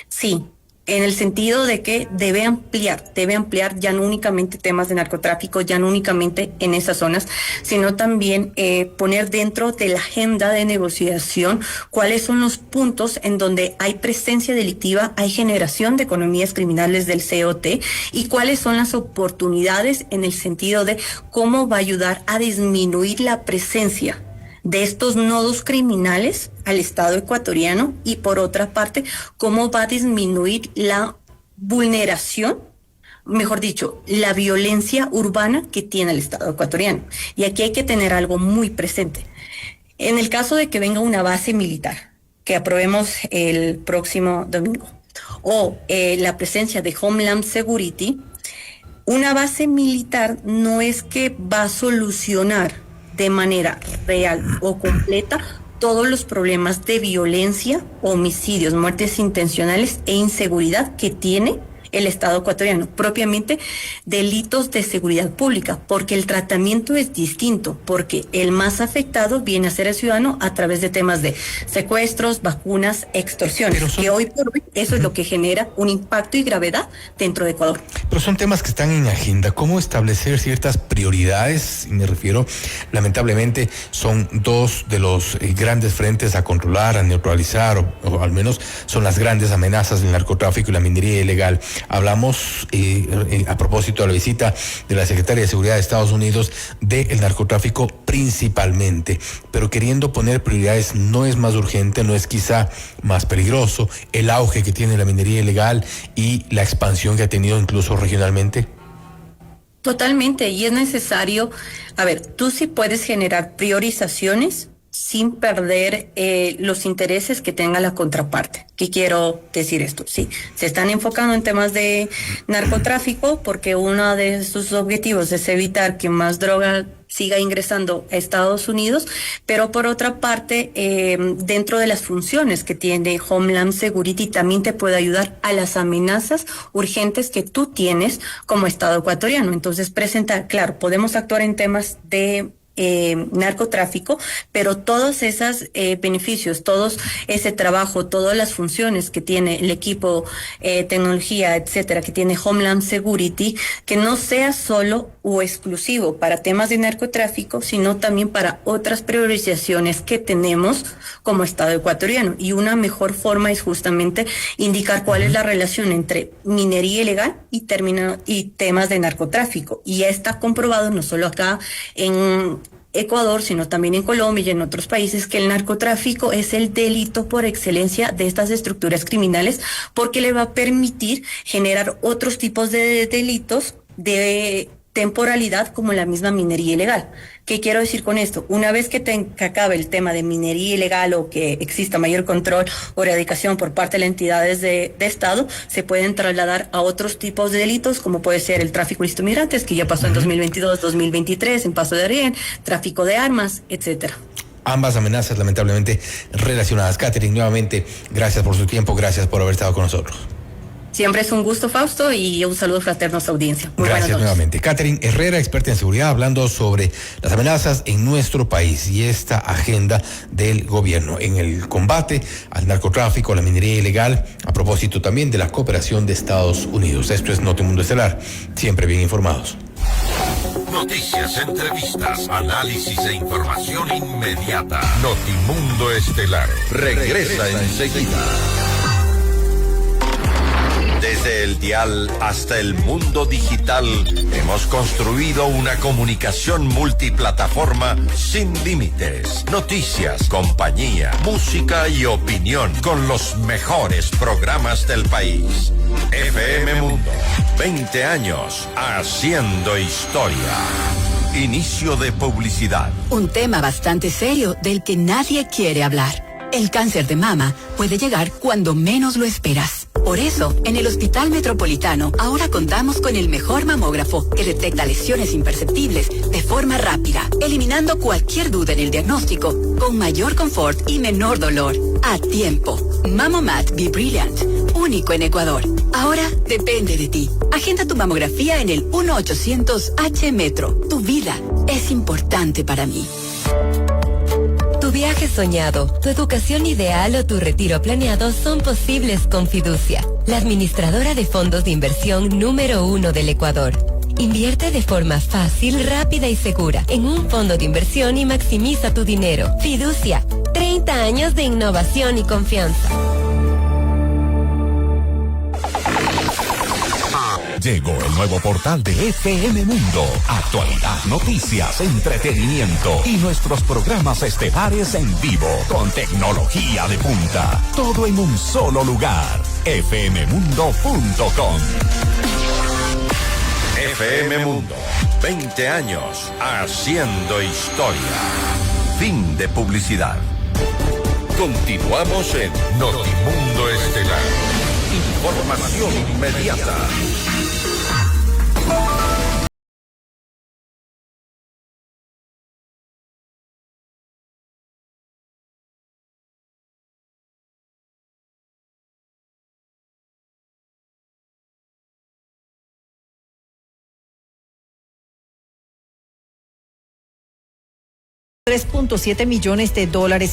Sí, en el sentido de que debe ampliar ya no únicamente temas de narcotráfico, ya no únicamente en esas zonas, sino también poner dentro de la agenda de negociación cuáles son los puntos en donde hay presencia delictiva, hay generación de economías criminales del COT y cuáles son las oportunidades en el sentido de cómo va a ayudar a disminuir la presencia de estos nodos criminales al Estado ecuatoriano y por otra parte, cómo va a disminuir la vulneración, mejor dicho, la violencia urbana que tiene el Estado ecuatoriano. Y aquí hay que tener algo muy presente. En el caso de que venga una base militar, que aprobemos el próximo domingo, o la presencia de Homeland Security, una base militar no es que va a solucionar de manera real o completa todos los problemas de violencia, homicidios, muertes intencionales e inseguridad que tiene el Estado ecuatoriano, propiamente delitos de seguridad pública, porque el tratamiento es distinto, porque el más afectado viene a ser el ciudadano a través de temas de secuestros, vacunas, extorsiones, que hoy por hoy eso es lo que genera un impacto y gravedad dentro de Ecuador. Pero son temas que están en agenda. ¿Cómo establecer ciertas prioridades? Y me refiero, lamentablemente, son dos de los grandes frentes a controlar, a neutralizar, o al menos son las grandes amenazas del narcotráfico y la minería ilegal. Hablamos a propósito de la visita de la Secretaria de Seguridad de Estados Unidos del narcotráfico principalmente, pero queriendo poner prioridades, no es más urgente, no es quizá más peligroso el auge que tiene la minería ilegal y la expansión que ha tenido incluso regionalmente. Totalmente, y es necesario, tú sí puedes generar priorizaciones sin perder los intereses que tenga la contraparte. ¿Qué quiero decir esto? Sí, se están enfocando en temas de narcotráfico porque uno de sus objetivos es evitar que más droga siga ingresando a Estados Unidos, pero por otra parte, dentro de las funciones que tiene Homeland Security, también te puede ayudar a las amenazas urgentes que tú tienes como Estado ecuatoriano. Entonces, presentar, claro, podemos actuar en temas de narcotráfico, pero todos esos beneficios, todos ese trabajo, todas las funciones que tiene el equipo, tecnología, etcétera, que tiene Homeland Security, que no sea solo o exclusivo para temas de narcotráfico, sino también para otras priorizaciones que tenemos como Estado ecuatoriano. Y una mejor forma es justamente indicar cuál es la relación entre minería ilegal y temas de narcotráfico. Y ya está comprobado no solo acá en Ecuador, sino también en Colombia y en otros países, que el narcotráfico es el delito por excelencia de estas estructuras criminales, porque le va a permitir generar otros tipos de delitos de temporalidad, como la misma minería ilegal. ¿Qué quiero decir con esto? Una vez que acabe el tema de minería ilegal o que exista mayor control o erradicación por parte de las entidades de Estado, se pueden trasladar a otros tipos de delitos, como puede ser el tráfico ilícito de migrantes, que ya pasó en 2022, 2023, en Paso de Darién, tráfico de armas, etcétera. Ambas amenazas lamentablemente relacionadas. Catherine, nuevamente, gracias por su tiempo, gracias por haber estado con nosotros. Siempre es un gusto, Fausto, y un saludo fraterno a su audiencia. Muy Gracias nuevamente. Catherine Herrera, experta en seguridad, hablando sobre las amenazas en nuestro país y esta agenda del gobierno en el combate al narcotráfico, a la minería ilegal, a propósito también de la cooperación de Estados Unidos. Esto es Notimundo Estelar, siempre bien informados. Noticias, entrevistas, análisis e información inmediata. Notimundo Estelar regresa enseguida. Desde el dial hasta el mundo digital, hemos construido una comunicación multiplataforma sin límites. Noticias, compañía, música y opinión con los mejores programas del país. FM Mundo, 20 años haciendo historia. Inicio de publicidad. Un tema bastante serio del que nadie quiere hablar. El cáncer de mama puede llegar cuando menos lo esperas. Por eso, en el Hospital Metropolitano ahora contamos con el mejor mamógrafo que detecta lesiones imperceptibles de forma rápida, eliminando cualquier duda en el diagnóstico, con mayor confort y menor dolor. A tiempo. Mamomat Be Brilliant, único en Ecuador. Ahora depende de ti. Agenda tu mamografía en el 1-800-H-Metro. Tu vida es importante para mí. Tu viaje soñado, tu educación ideal o tu retiro planeado son posibles con Fiducia, la administradora de fondos de inversión número 1 del Ecuador. Invierte de forma fácil, rápida y segura en un fondo de inversión y maximiza tu dinero. Fiducia, 30 años de innovación y confianza. Llegó el nuevo portal de FM Mundo. Actualidad, noticias, entretenimiento y nuestros programas estelares en vivo con tecnología de punta. Todo en un solo lugar. fmmundo.com. FM Mundo, 20 años haciendo historia. Fin de publicidad. Continuamos en Notimundo Estelar. Información inmediata. $3.7 millones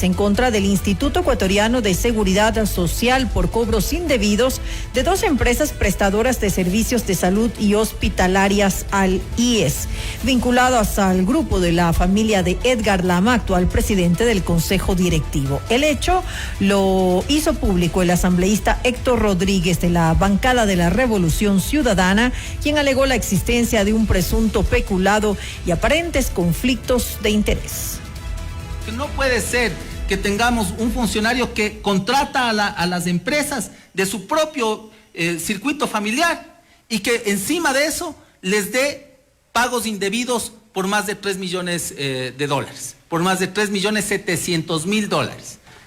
en contra del Instituto Ecuatoriano de Seguridad Social por cobros indebidos de dos empresas prestadoras de servicios de salud y hospitalarias al IES, vinculadas al grupo de la familia de Edgar Lama, actual presidente del Consejo Directivo. El hecho lo hizo público el asambleísta Héctor Rodríguez de la bancada de la Revolución Ciudadana, quien alegó la existencia de un presunto peculado y aparentes conflictos de interés. No puede ser que tengamos un funcionario que contrata a las empresas de su propio circuito familiar y que encima de eso les dé pagos indebidos por más de $3 millones, por más de $3.700.000.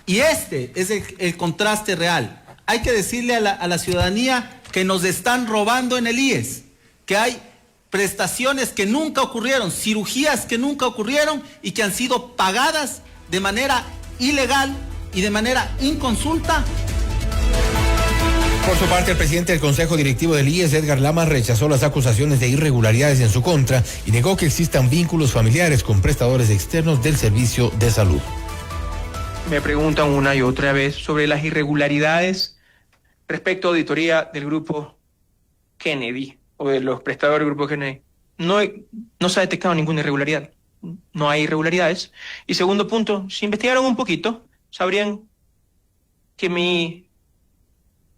Y este es el contraste real. Hay que decirle a la ciudadanía que nos están robando en el IES, que hay prestaciones que nunca ocurrieron, cirugías que nunca ocurrieron y que han sido pagadas de manera ilegal y de manera inconsulta Por su parte, el presidente del Consejo Directivo del IES, Edgar Lamas, rechazó las acusaciones de irregularidades en su contra y negó que existan vínculos familiares con prestadores externos del servicio de salud. Me preguntan una y otra vez sobre las irregularidades respecto a auditoría del grupo Kennedy o de los prestadores del grupo Kennedy. No se ha detectado ninguna irregularidad. No hay irregularidades. Y segundo punto, si investigaron un poquito, sabrían que mi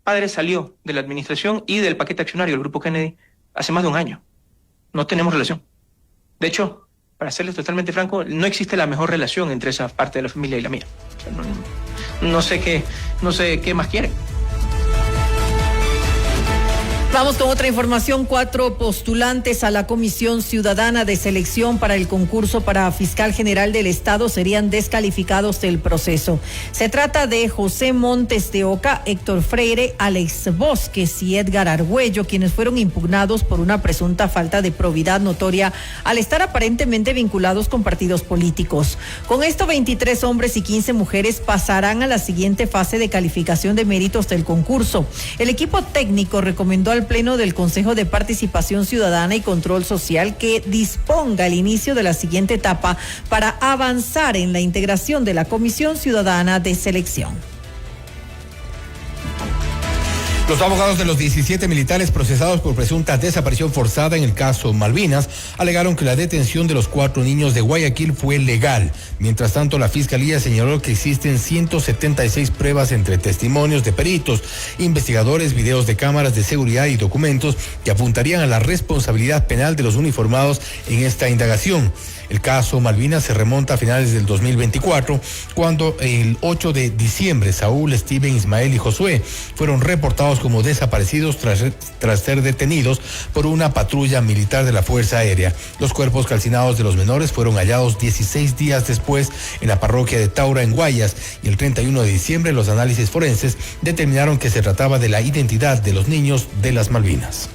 padre salió de la administración y del paquete accionario del grupo Kennedy hace más de un año. No tenemos relación. De hecho, para serles totalmente franco, no existe la mejor relación entre esa parte de la familia y la mía. O sea, no sé qué más quieren. Vamos con otra información. 4 postulantes a la Comisión Ciudadana de Selección para el concurso para Fiscal General del Estado serían descalificados del proceso. Se trata de José Montes de Oca, Héctor Freire, Alex Bosques y Edgar Argüello, quienes fueron impugnados por una presunta falta de probidad notoria al estar aparentemente vinculados con partidos políticos. Con esto, 23 hombres y 15 mujeres pasarán a la siguiente fase de calificación de méritos del concurso. El equipo técnico recomendó al Pleno del Consejo de Participación Ciudadana y Control Social que disponga el inicio de la siguiente etapa para avanzar en la integración de la Comisión Ciudadana de Selección. Los abogados de los 17 militares procesados por presunta desaparición forzada en el caso Malvinas alegaron que la detención de los 4 niños de Guayaquil fue legal. Mientras tanto, la Fiscalía señaló que existen 176 pruebas entre testimonios de peritos, investigadores, videos de cámaras de seguridad y documentos que apuntarían a la responsabilidad penal de los uniformados en esta indagación. El caso Malvinas se remonta a finales del 2024, cuando el 8 de diciembre Saúl, Steven, Ismael y Josué fueron reportados como desaparecidos tras ser detenidos por una patrulla militar de la Fuerza Aérea. Los cuerpos calcinados de los menores fueron hallados 16 días después en la parroquia de Taura, en Guayas, y el 31 de diciembre los análisis forenses determinaron que se trataba de la identidad de los niños de las Malvinas.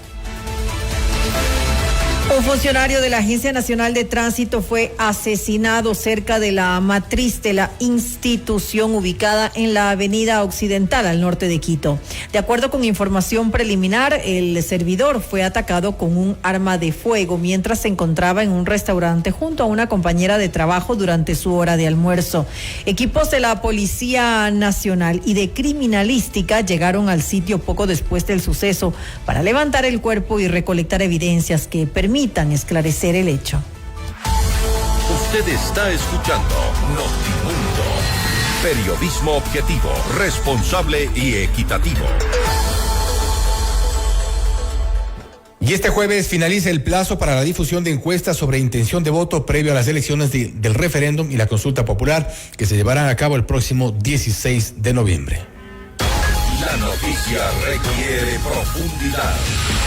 Un funcionario de la Agencia Nacional de Tránsito fue asesinado cerca de la matriz de la institución ubicada en la avenida Occidental al norte de Quito. De acuerdo con información preliminar, el servidor fue atacado con un arma de fuego mientras se encontraba en un restaurante junto a una compañera de trabajo durante su hora de almuerzo. Equipos de la Policía Nacional y de Criminalística llegaron al sitio poco después del suceso para levantar el cuerpo y recolectar evidencias que permitan esclarecer el hecho. Usted está escuchando Notimundo. Periodismo objetivo, responsable y equitativo. Y este jueves finaliza el plazo para la difusión de encuestas sobre intención de voto previo a las elecciones del referéndum y la consulta popular que se llevarán a cabo el próximo 16 de noviembre. La noticia requiere profundidad.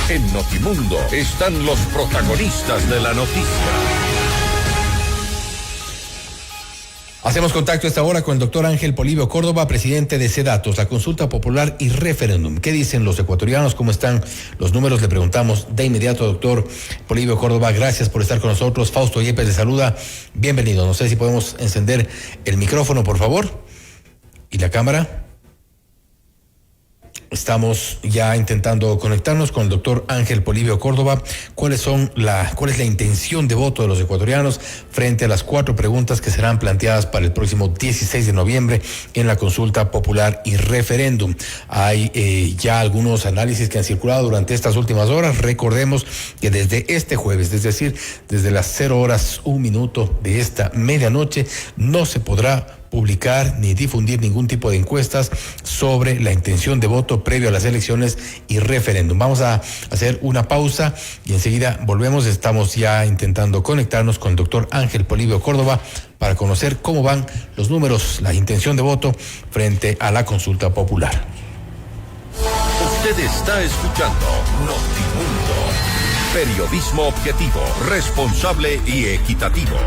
En Notimundo están los protagonistas de la noticia. Hacemos contacto a esta hora con el doctor Ángel Polibio Córdoba, presidente de CEDATOS, la consulta popular y referéndum. ¿Qué dicen los ecuatorianos? ¿Cómo están los números? Le preguntamos de inmediato, doctor Polibio Córdoba. Gracias por estar con nosotros. Fausto Yepes le saluda. Bienvenido. No sé si podemos encender el micrófono, por favor. Y la cámara. Estamos ya intentando conectarnos con el doctor Ángel Polibio Córdoba. ¿Cuál es la intención de voto de los ecuatorianos frente a las 4 preguntas que serán planteadas para el próximo 16 de noviembre en la consulta popular y referéndum? Hay ya algunos análisis que han circulado durante estas últimas horas. Recordemos que desde este jueves, es decir, desde las 0:01 de esta medianoche, no se podrá publicar ni difundir ningún tipo de encuestas sobre la intención de voto previo a las elecciones y referéndum. Vamos a hacer una pausa y enseguida volvemos. Estamos ya intentando conectarnos con el doctor Ángel Polibio Córdoba para conocer cómo van los números, la intención de voto frente a la consulta popular. Usted está escuchando Notimundo. Periodismo objetivo, responsable y equitativo.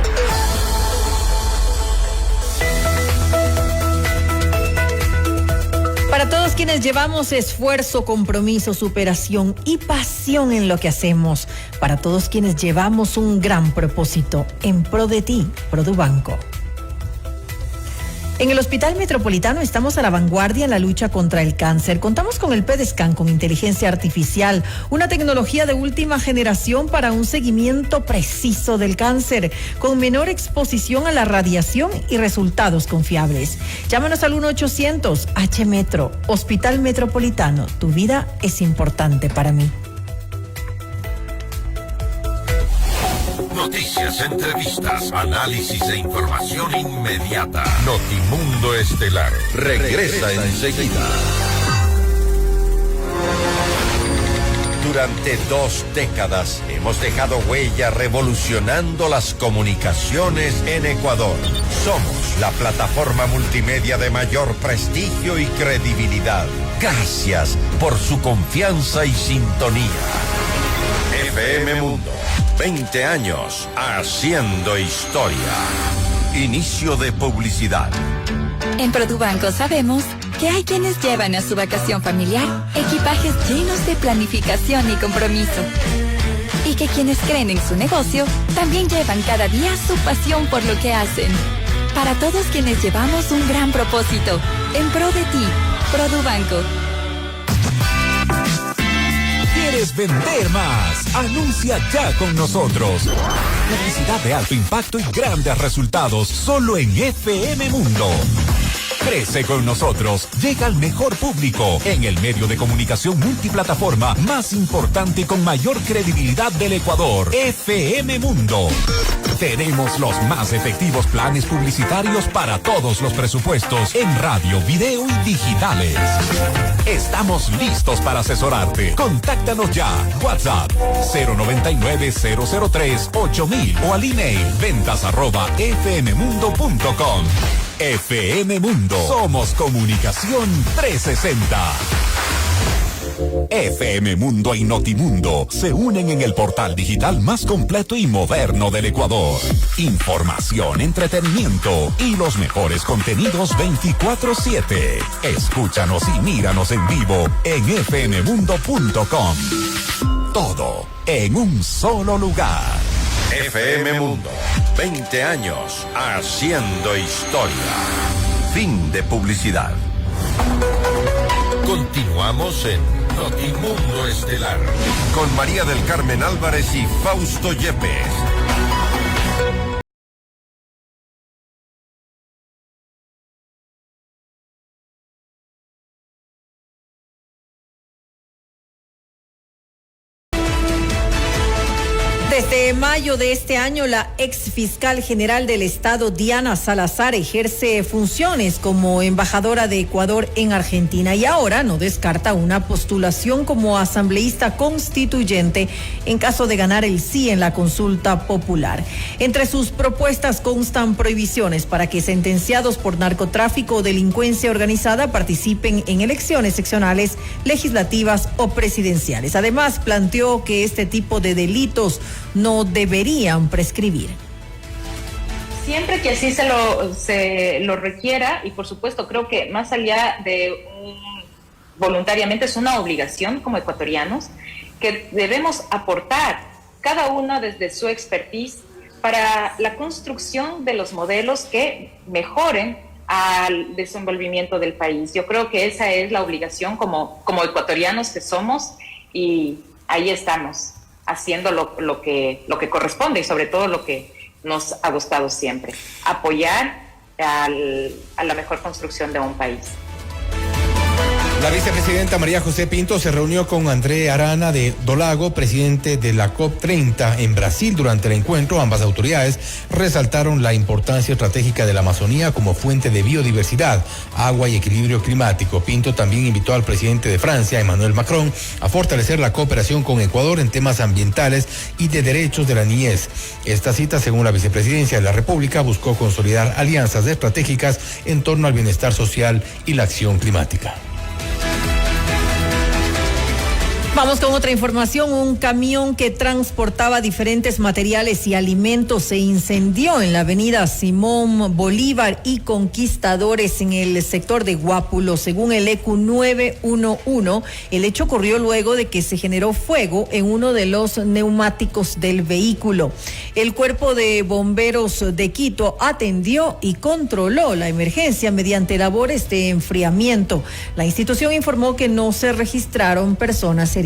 Para todos quienes llevamos esfuerzo, compromiso, superación y pasión en lo que hacemos. Para todos quienes llevamos un gran propósito en pro de ti, Produbanco. En el Hospital Metropolitano estamos a la vanguardia en la lucha contra el cáncer. Contamos con el PEDESCAN con inteligencia artificial, una tecnología de última generación para un seguimiento preciso del cáncer, con menor exposición a la radiación y resultados confiables. Llámanos al 1-800-H-METRO. Hospital Metropolitano, tu vida es importante para mí. Noticias, entrevistas, análisis e información inmediata. Notimundo Estelar regresa enseguida. Durante 2 décadas hemos dejado huella revolucionando las comunicaciones en Ecuador. Somos la plataforma multimedia de mayor prestigio y credibilidad. Gracias por su confianza y sintonía. FM Mundo, 20 años haciendo historia. Inicio de publicidad. En Produbanco sabemos que hay quienes llevan a su vacación familiar equipajes llenos de planificación y compromiso. Y que quienes creen en su negocio también llevan cada día su pasión por lo que hacen. Para todos quienes llevamos un gran propósito, en pro de ti, Produbanco. ¿Quieres vender más? Anuncia ya con nosotros. Publicidad de alto impacto y grandes resultados solo en FM Mundo. Crece con nosotros, llega al mejor público en el medio de comunicación multiplataforma más importante y con mayor credibilidad del Ecuador, FM Mundo. Tenemos los más efectivos planes publicitarios para todos los presupuestos en radio, video y digitales. Estamos listos para asesorarte. Contáctanos ya. WhatsApp 099-003-8000 o al email ventas@fmmundo.com. FM Mundo. Somos Comunicación 360. FM Mundo y Notimundo se unen en el portal digital más completo y moderno del Ecuador. Información, entretenimiento y los mejores contenidos 24/7. Escúchanos y míranos en vivo en fmmundo.com. Todo en un solo lugar. FM Mundo, 20 años haciendo historia. Fin de publicidad. Continuamos en Notimundo Estelar con María del Carmen Álvarez y Fausto Yepes. Desde mayo de este año, la ex fiscal general del Estado, Diana Salazar, ejerce funciones como embajadora de Ecuador en Argentina y ahora no descarta una postulación como asambleísta constituyente en caso de ganar el sí en la consulta popular. Entre sus propuestas constan prohibiciones para que sentenciados por narcotráfico o delincuencia organizada participen en elecciones seccionales, legislativas o presidenciales. Además, planteó que este tipo de delitos no deberían prescribir. Siempre que así se lo requiera, y por supuesto creo que más allá de voluntariamente es una obligación como ecuatorianos, que debemos aportar cada uno desde su expertise para la construcción de los modelos que mejoren al desenvolvimiento del país. Yo creo que esa es la obligación como ecuatorianos que somos, y ahí estamos haciendo lo que corresponde y sobre todo lo que nos ha gustado siempre, apoyar a la mejor construcción de un país. La vicepresidenta María José Pinto se reunió con André Arana de Dolago, presidente de la COP30 en Brasil. Durante el encuentro, ambas autoridades resaltaron la importancia estratégica de la Amazonía como fuente de biodiversidad, agua y equilibrio climático. Pinto también invitó al presidente de Francia, Emmanuel Macron, a fortalecer la cooperación con Ecuador en temas ambientales y de derechos de la niñez. Esta cita, según la vicepresidencia de la República, buscó consolidar alianzas estratégicas en torno al bienestar social y la acción climática. Vamos con otra información. Un camión que transportaba diferentes materiales y alimentos se incendió en la avenida Simón Bolívar y Conquistadores en el sector de Guápulo. Según el ECU 911, el hecho ocurrió luego de que se generó fuego en uno de los neumáticos del vehículo. El Cuerpo de Bomberos de Quito atendió y controló la emergencia mediante labores de enfriamiento. La institución informó que no se registraron personas heridas.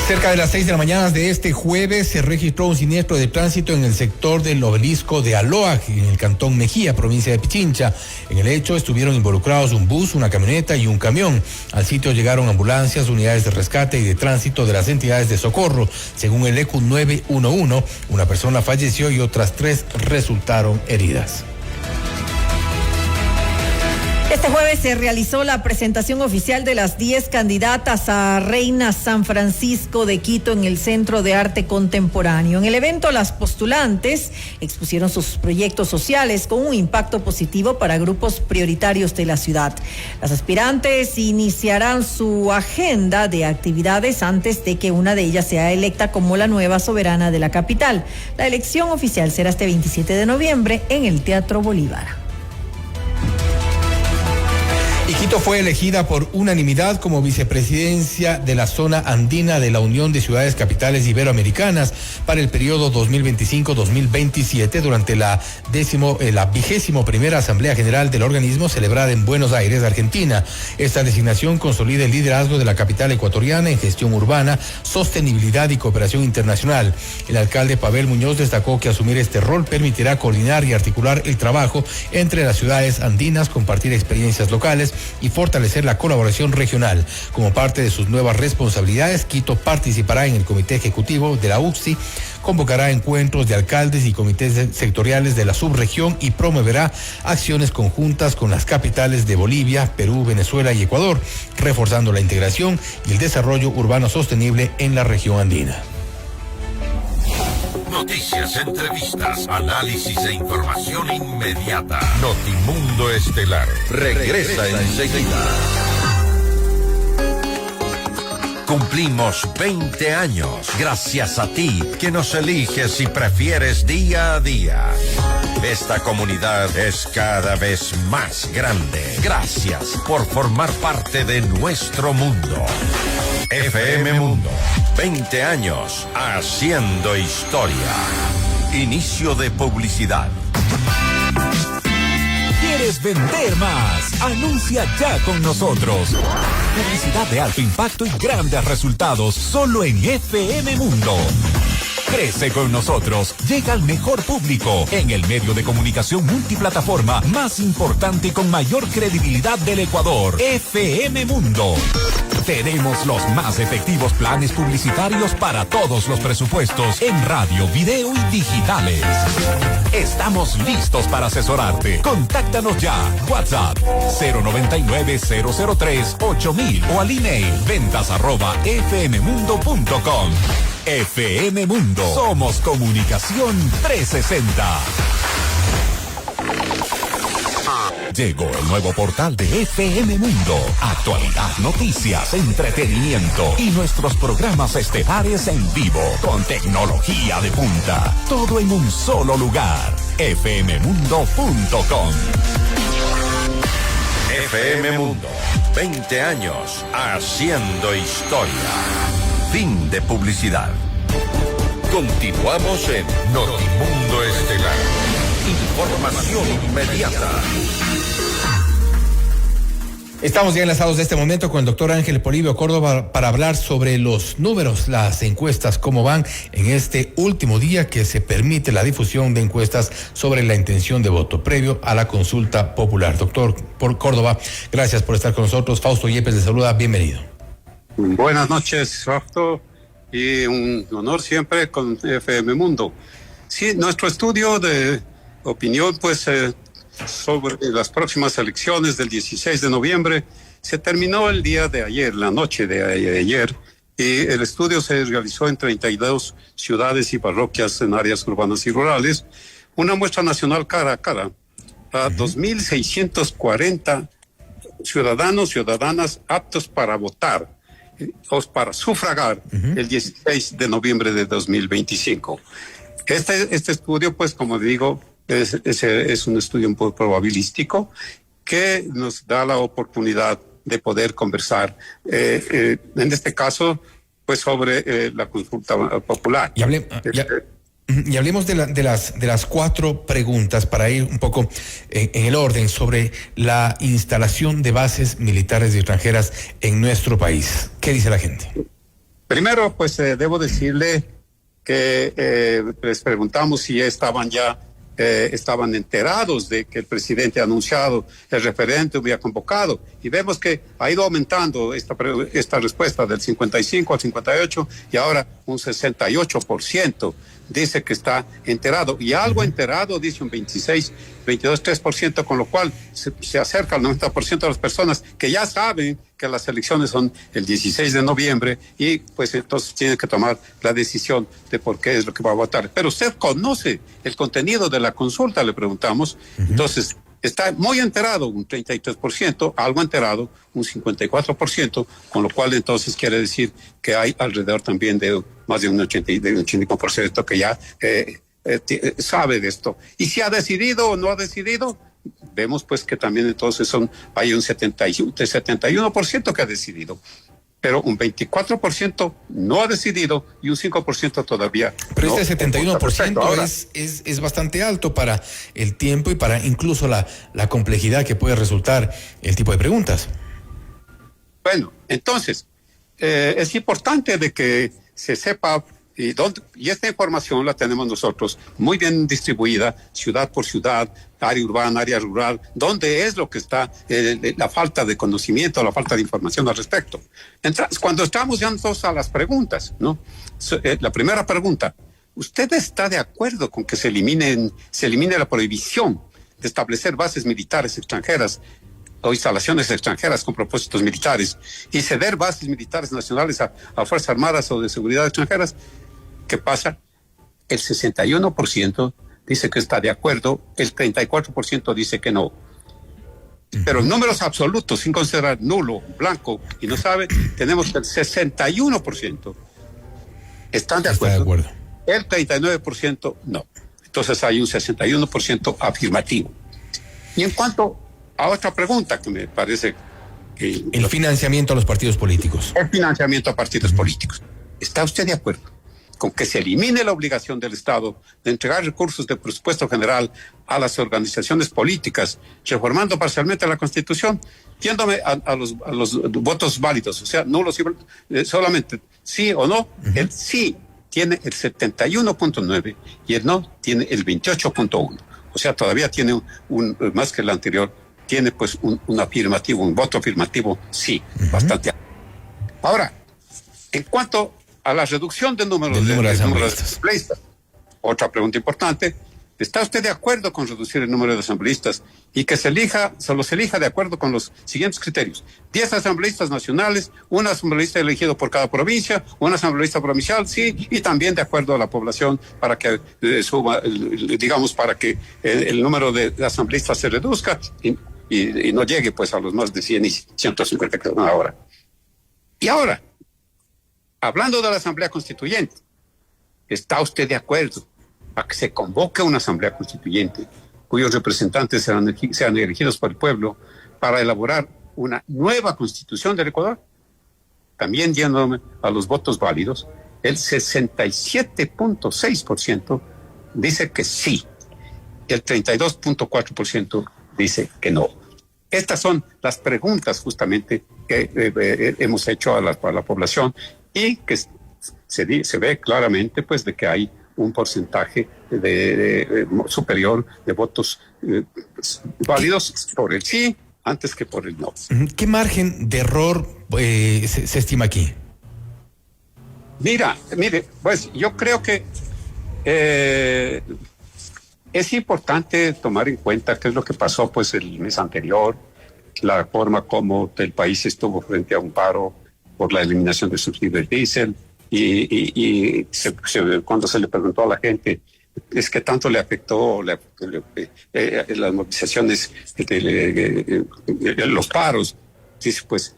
Cerca de las 6 de la mañana de este jueves se registró un siniestro de tránsito en el sector del obelisco de Aloa, en el cantón Mejía, provincia de Pichincha. En el hecho estuvieron involucrados un bus, una camioneta y un camión. Al sitio llegaron ambulancias, unidades de rescate y de tránsito de las entidades de socorro. Según el ECU 911, una persona falleció y otras 3 resultaron heridas. Este jueves se realizó la presentación oficial de las 10 candidatas a Reina San Francisco de Quito en el Centro de Arte Contemporáneo. En el evento, las postulantes expusieron sus proyectos sociales con un impacto positivo para grupos prioritarios de la ciudad. Las aspirantes iniciarán su agenda de actividades antes de que una de ellas sea electa como la nueva soberana de la capital. La elección oficial será este 27 de noviembre en el Teatro Bolívar. Quito fue elegida por unanimidad como vicepresidencia de la zona andina de la Unión de Ciudades Capitales Iberoamericanas para el periodo 2025-2027 durante la 21ª Asamblea General del organismo celebrada en Buenos Aires, Argentina. Esta designación consolida el liderazgo de la capital ecuatoriana en gestión urbana, sostenibilidad y cooperación internacional. El alcalde Pavel Muñoz destacó que asumir este rol permitirá coordinar y articular el trabajo entre las ciudades andinas, compartir experiencias locales y fortalecer la colaboración regional. Como parte de sus nuevas responsabilidades, Quito participará en el Comité Ejecutivo de la UCSI, convocará encuentros de alcaldes y comités sectoriales de la subregión y promoverá acciones conjuntas con las capitales de Bolivia, Perú, Venezuela y Ecuador, reforzando la integración y el desarrollo urbano sostenible en la región andina. Noticias, entrevistas, análisis e información inmediata. Notimundo Estelar regresa enseguida. Cumplimos 20 años gracias a ti que nos eliges y prefieres día a día. Esta comunidad es cada vez más grande. Gracias por formar parte de nuestro mundo. FM Mundo, 20 años haciendo historia. Inicio de publicidad. ¿Quieres vender más? Anuncia ya con nosotros. Publicidad de alto impacto y grandes resultados solo en FM Mundo. Crece con nosotros, llega al mejor público en el medio de comunicación multiplataforma más importante y con mayor credibilidad del Ecuador, FM Mundo. Tenemos los más efectivos planes publicitarios para todos los presupuestos en radio, video y digitales. Estamos listos para asesorarte. Contáctanos ya. WhatsApp 099-003-8000 o al email ventas@fmmundo.com. FM Mundo. Somos Comunicación 360. Llegó el nuevo portal de FM Mundo. Actualidad, noticias, entretenimiento y nuestros programas estelares en vivo con tecnología de punta. Todo en un solo lugar. fmmundo.com. FM Mundo, 20 años haciendo historia. Fin de publicidad. Continuamos en Notimundo Estelar. Información inmediata. Estamos ya enlazados de este momento con el doctor Ángel Polibio Córdoba para hablar sobre los números, las encuestas, cómo van en este último día que se permite la difusión de encuestas sobre la intención de voto previo a la consulta popular. Doctor Córdoba, gracias por estar con nosotros. Fausto Yepes le saluda, bienvenido. Buenas noches, Fausto, y un honor siempre con FM Mundo. Sí, nuestro estudio de opinión, pues, sobre las próximas elecciones del 16 de noviembre se terminó el día de ayer, la noche de ayer, y el estudio se realizó en 32 ciudades y parroquias en áreas urbanas y rurales, una muestra nacional cara a cara, a 2.640 ciudadanos, ciudadanas aptos para votar o para sufragar el 16 de noviembre de 2025. Este estudio, pues, como digo, es un estudio un poco probabilístico que nos da la oportunidad de poder conversar, en este caso, pues, sobre la consulta popular. Y hablemos de las 4 preguntas para ir un poco en el orden sobre la instalación de bases militares y extranjeras en nuestro país. ¿Qué dice la gente? Primero, pues debo decirle que les preguntamos si estaban enterados de que el presidente ha anunciado el referéndum y ha convocado, y vemos que ha ido aumentando esta respuesta del 55 al 58 y ahora un 68% dice que está enterado, y algo enterado dice un 26, 22, 3%, con lo cual se acerca al 90% de las personas que ya saben que las elecciones son el 16 de noviembre y pues entonces tienen que tomar la decisión de por qué es lo que va a votar. Pero usted conoce el contenido de la consulta, le preguntamos. Entonces está muy enterado, un 33%, algo enterado, un 54%, con lo cual entonces quiere decir que hay alrededor también de más de un 85% que ya sabe de esto. Y si ha decidido o no ha decidido, vemos pues que también entonces hay un 71% que ha decidido, pero un 24% no ha decidido y un 5% todavía. Pero no. Este 71% es bastante alto para el tiempo y para incluso la complejidad que puede resultar el tipo de preguntas. Bueno, entonces, es importante de que se sepa y esta información la tenemos nosotros muy bien distribuida, ciudad por ciudad, área urbana, área rural, dónde es lo que está la falta de conocimiento, la falta de información al respecto. Cuando estamos ya entonces a las preguntas, ¿no? La primera pregunta, ¿usted está de acuerdo con que se elimine la prohibición de establecer bases militares extranjeras o instalaciones extranjeras con propósitos militares y ceder bases militares nacionales a Fuerzas Armadas o de seguridad extranjeras? ¿Qué pasa? El 61% dice que está de acuerdo, el 34% dice que no. Pero en números absolutos, sin considerar nulo, blanco y no sabe, tenemos el 61% están de acuerdo. El 39% no. Entonces hay un 61% afirmativo. Y en cuanto a otra pregunta que me parece que... El financiamiento a los partidos políticos. El financiamiento a partidos políticos. ¿Está usted de acuerdo con que se elimine la obligación del Estado de entregar recursos de presupuesto general a las organizaciones políticas, reformando parcialmente la Constitución, yéndome a los votos válidos, o sea, nulos solamente sí o no? El sí tiene el 71.9 y el no tiene el 28.1. O sea, todavía tiene más que el anterior, tiene pues un afirmativo, un voto afirmativo, sí, bastante alto. Ahora, en cuanto a la reducción del número de asambleístas, otra pregunta importante, ¿está usted de acuerdo con reducir el número de asambleístas y que solo se elija de acuerdo con los siguientes criterios? 10 asambleístas nacionales, un asambleísta elegido por cada provincia, un asambleísta provincial, sí, y también de acuerdo a la población para que suba, digamos, para que el número de asambleístas se reduzca y no llegue pues a los más de 100 y 150 que son ahora. Y ahora, hablando de la Asamblea Constituyente, ¿está usted de acuerdo a que se convoque una Asamblea Constituyente cuyos representantes sean elegidos por el pueblo para elaborar una nueva Constitución del Ecuador? También yéndome a los votos válidos, el 67.6% dice que sí, el 32.4% dice que no. Estas son las preguntas justamente que hemos hecho a la población y que se ve claramente pues de que hay un porcentaje superior de votos válidos por el sí antes que por el no. ¿Qué margen de error se estima aquí? Mire, pues yo creo que es importante tomar en cuenta qué es lo que pasó pues el mes anterior, la forma como el país estuvo frente a un paro por la eliminación del subsidio del diésel y cuando se le preguntó a la gente es que tanto le afectó las movilizaciones, los paros. Dice, pues,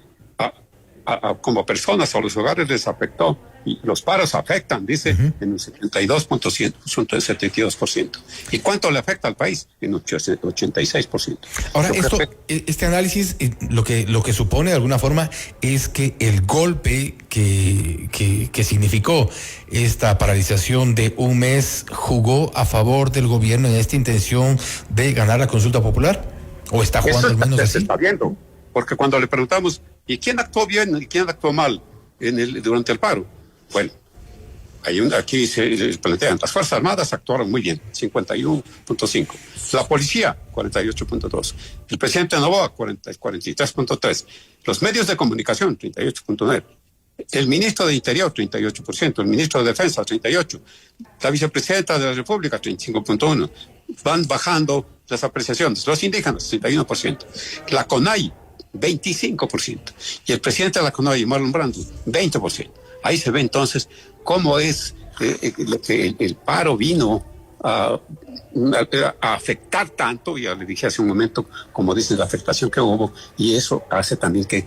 como personas a los hogares les afectó, y los paros afectan, dice, en un 72%. ¿Y cuánto le afecta al país? En un 86%. Ahora, este análisis, lo que supone de alguna forma es que el golpe que significó esta paralización de un mes jugó a favor del gobierno en esta intención de ganar la consulta popular, ¿o está jugando al menos así? Se está viendo, porque cuando le preguntamos, ¿y quién actuó bien y quién actuó mal durante el paro? Bueno, aquí se plantean, las Fuerzas Armadas actuaron muy bien, 51.5. La policía, 48.2. El presidente Noboa, 43.3. Los medios de comunicación, 38.9. El ministro de Interior, 38%. El ministro de Defensa, 38%. La vicepresidenta de la República, 35.1%. Van bajando las apreciaciones. Los indígenas, 31%. La CONAI, 25%. Y el presidente de la CONAI, Marlon Brando, 20%. Ahí se ve entonces cómo es que el paro vino a afectar tanto, ya le dije hace un momento, como dice, la afectación que hubo, y eso hace también que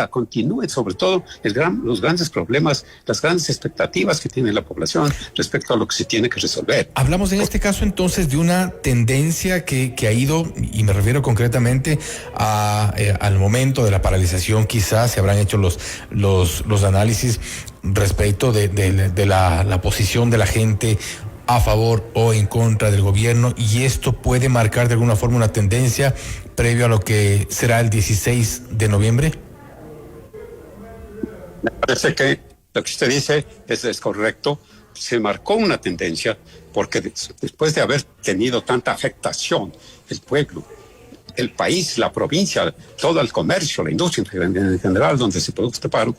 continúe sobre todo los grandes problemas, las grandes expectativas que tiene la población respecto a lo que se tiene que resolver. Hablamos en este caso entonces de una tendencia que ha ido, y me refiero concretamente al momento de la paralización. Quizás se habrán hecho los análisis respecto de la posición de la gente a favor o en contra del gobierno, y esto puede marcar de alguna forma una tendencia previo a lo que será el 16 de noviembre. Me parece que lo que usted dice es correcto. Se marcó una tendencia porque después de haber tenido tanta afectación el pueblo, el país, la provincia, todo el comercio, la industria en general, donde se produjo este paro,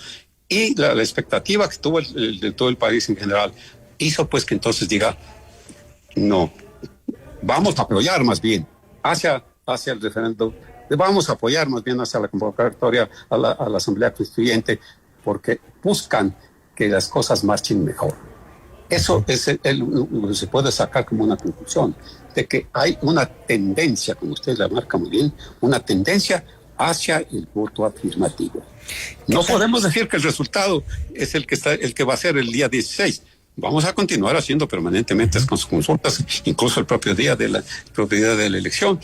y la expectativa que tuvo de todo el país en general, hizo pues que entonces diga, no, vamos a apoyar más bien hacia el referéndum, vamos a apoyar más bien hacia la convocatoria a la Asamblea Constituyente, porque buscan que las cosas marchen mejor. Eso es se puede sacar como una conclusión, de que hay una tendencia, como usted la marca muy bien, una tendencia hacia el voto afirmativo. No podemos decir que el resultado es el que va a ser el día 16. Vamos a continuar haciendo permanentemente consultas, incluso el propio día de la elección,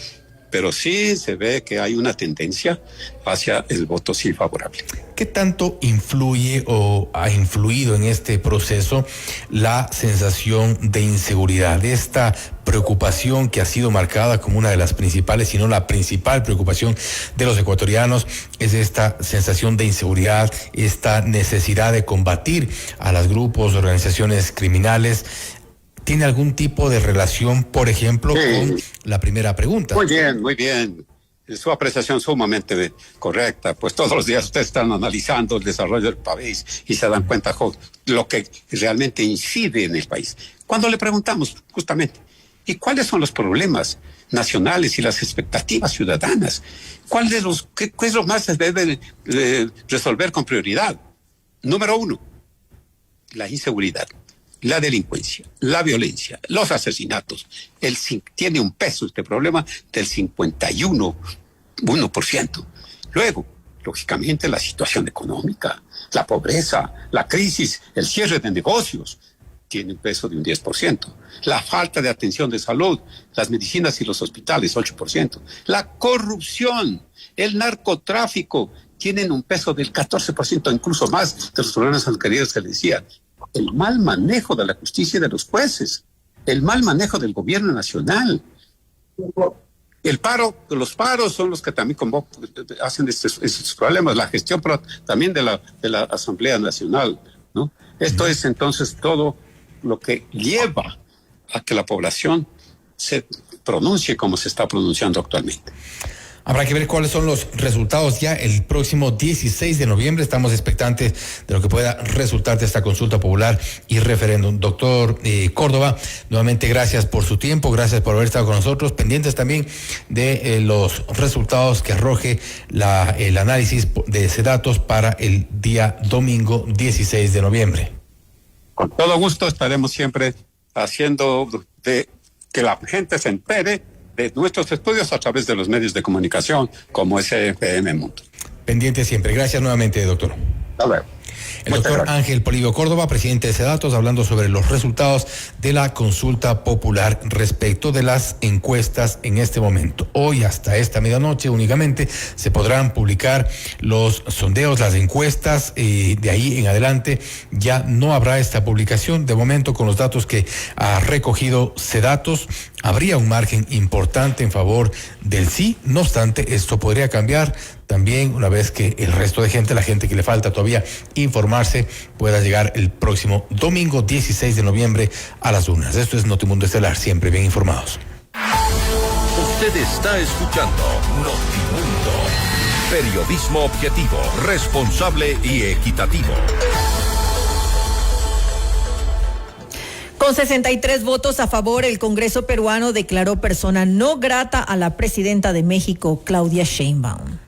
pero sí se ve que hay una tendencia hacia el voto sí favorable. ¿Qué tanto influye o ha influido en este proceso la sensación de inseguridad, esta preocupación que ha sido marcada como una de las principales, si no la principal preocupación de los ecuatorianos? Es esta sensación de inseguridad, esta necesidad de combatir a los grupos, organizaciones criminales. ¿Tiene algún tipo de relación, por ejemplo, con la primera pregunta? Muy bien. Su apreciación sumamente correcta. Pues todos los días ustedes están analizando el desarrollo del país y se dan cuenta lo que realmente incide en el país. Cuando le preguntamos justamente, ¿y cuáles son los problemas nacionales y las expectativas ciudadanas? ¿Qué es lo más se debe resolver con prioridad? Número 1, la inseguridad, la delincuencia, la violencia, los asesinatos. Tiene un peso este problema del 51%. Luego, lógicamente, la situación económica, la pobreza, la crisis, el cierre de negocios, tiene un peso de un 10%. La falta de atención de salud, las medicinas y los hospitales, 8%. La corrupción, el narcotráfico, tienen un peso del 14%, incluso más de los problemas anteriores que le decía. El mal manejo de la justicia y de los jueces, el mal manejo del gobierno nacional. Los paros son los que también hacen estos problemas, la gestión también de la Asamblea Nacional, ¿no? Esto es entonces todo lo que lleva a que la población se pronuncie como se está pronunciando actualmente. Habrá que ver cuáles son los resultados ya el próximo 16 de noviembre. Estamos expectantes de lo que pueda resultar de esta consulta popular y referéndum. Doctor Córdoba, nuevamente gracias por su tiempo, gracias por haber estado con nosotros, pendientes también de los resultados que arroje el análisis de datos para el día domingo 16 de noviembre. Con todo gusto estaremos siempre haciendo de que la gente se entere de nuestros estudios a través de los medios de comunicación como FM Mundo. Pendiente siempre. Gracias nuevamente, doctor. Hasta luego. El doctor Ángel Polibio Córdoba, presidente de Sedatos, hablando sobre los resultados de la consulta popular respecto de las encuestas en este momento. Hoy hasta esta medianoche únicamente se podrán publicar los sondeos, las encuestas, de ahí en adelante ya no habrá esta publicación. De momento, con los datos que ha recogido Sedatos, habría un margen importante en favor del sí. No obstante, esto podría cambiar también una vez que el resto de gente, la gente que le falta todavía informarse, pueda llegar el próximo domingo 16 de noviembre a las urnas. Esto es Notimundo Estelar, siempre bien informados. Usted está escuchando Notimundo. Periodismo objetivo, responsable y equitativo. Con 63 votos a favor, el Congreso peruano declaró persona no grata a la presidenta de México, Claudia Sheinbaum.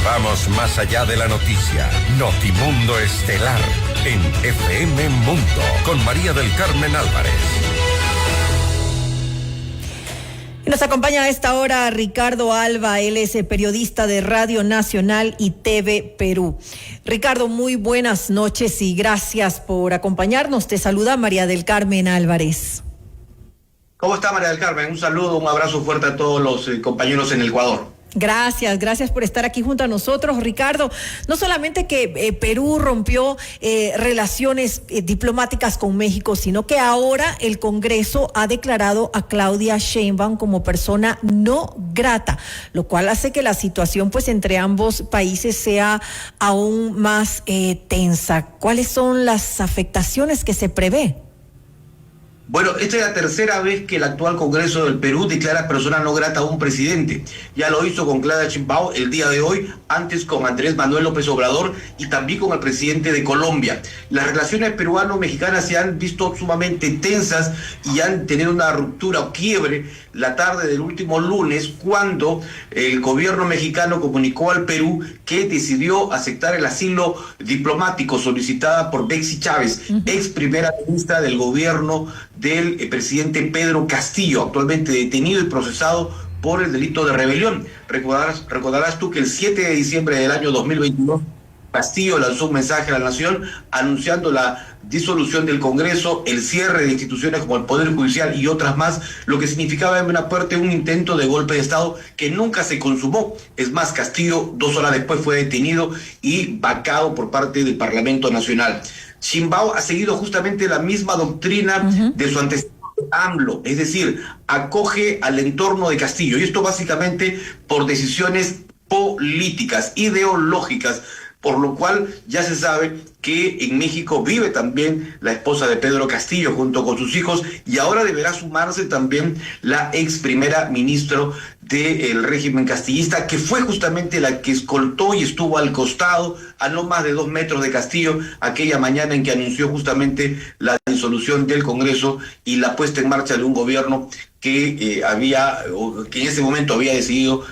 Vamos más allá de la noticia. Notimundo Estelar en FM Mundo con María del Carmen Álvarez. Nos acompaña a esta hora Ricardo Alba, él es periodista de Radio Nacional y TV Perú. Ricardo, muy buenas noches y gracias por acompañarnos. Te saluda María del Carmen Álvarez. ¿Cómo está, María del Carmen? Un saludo, un abrazo fuerte a todos los compañeros en el Ecuador. Gracias por estar aquí junto a nosotros, Ricardo. No solamente que Perú rompió relaciones diplomáticas con México, sino que ahora el Congreso ha declarado a Claudia Sheinbaum como persona no grata, lo cual hace que la situación pues entre ambos países sea aún más tensa. ¿Cuáles son las afectaciones que se prevé? Bueno, esta es la tercera vez que el actual Congreso del Perú declara persona no grata a un presidente. Ya lo hizo con Claudia Sheinbaum el día de hoy, antes con Andrés Manuel López Obrador y también con el presidente de Colombia. Las relaciones peruano-mexicanas se han visto sumamente tensas y han tenido una ruptura o quiebre la tarde del último lunes, cuando el gobierno mexicano comunicó al Perú que decidió aceptar el asilo diplomático solicitada por Betsy Chávez, ex primera ministra del gobierno del presidente Pedro Castillo, actualmente detenido y procesado por el delito de rebelión. Recordarás tú que el 7 de diciembre del año 2022, Castillo lanzó un mensaje a la nación anunciando la disolución del Congreso, el cierre de instituciones como el Poder Judicial y otras más, lo que significaba en buena parte un intento de golpe de Estado que nunca se consumó. Es más, Castillo 2 horas después fue detenido y vacado por parte del Parlamento Nacional. Sheinbaum ha seguido justamente la misma doctrina de su antecesor AMLO, es decir, acoge al entorno de Castillo, y esto básicamente por decisiones políticas, ideológicas, por lo cual ya se sabe que en México vive también la esposa de Pedro Castillo junto con sus hijos, y ahora deberá sumarse también la ex primera ministra del régimen castillista, que fue justamente la que escoltó y estuvo al costado a no más de 2 metros de Castillo aquella mañana en que anunció justamente la disolución del Congreso y la puesta en marcha de un gobierno que que en ese momento había decidido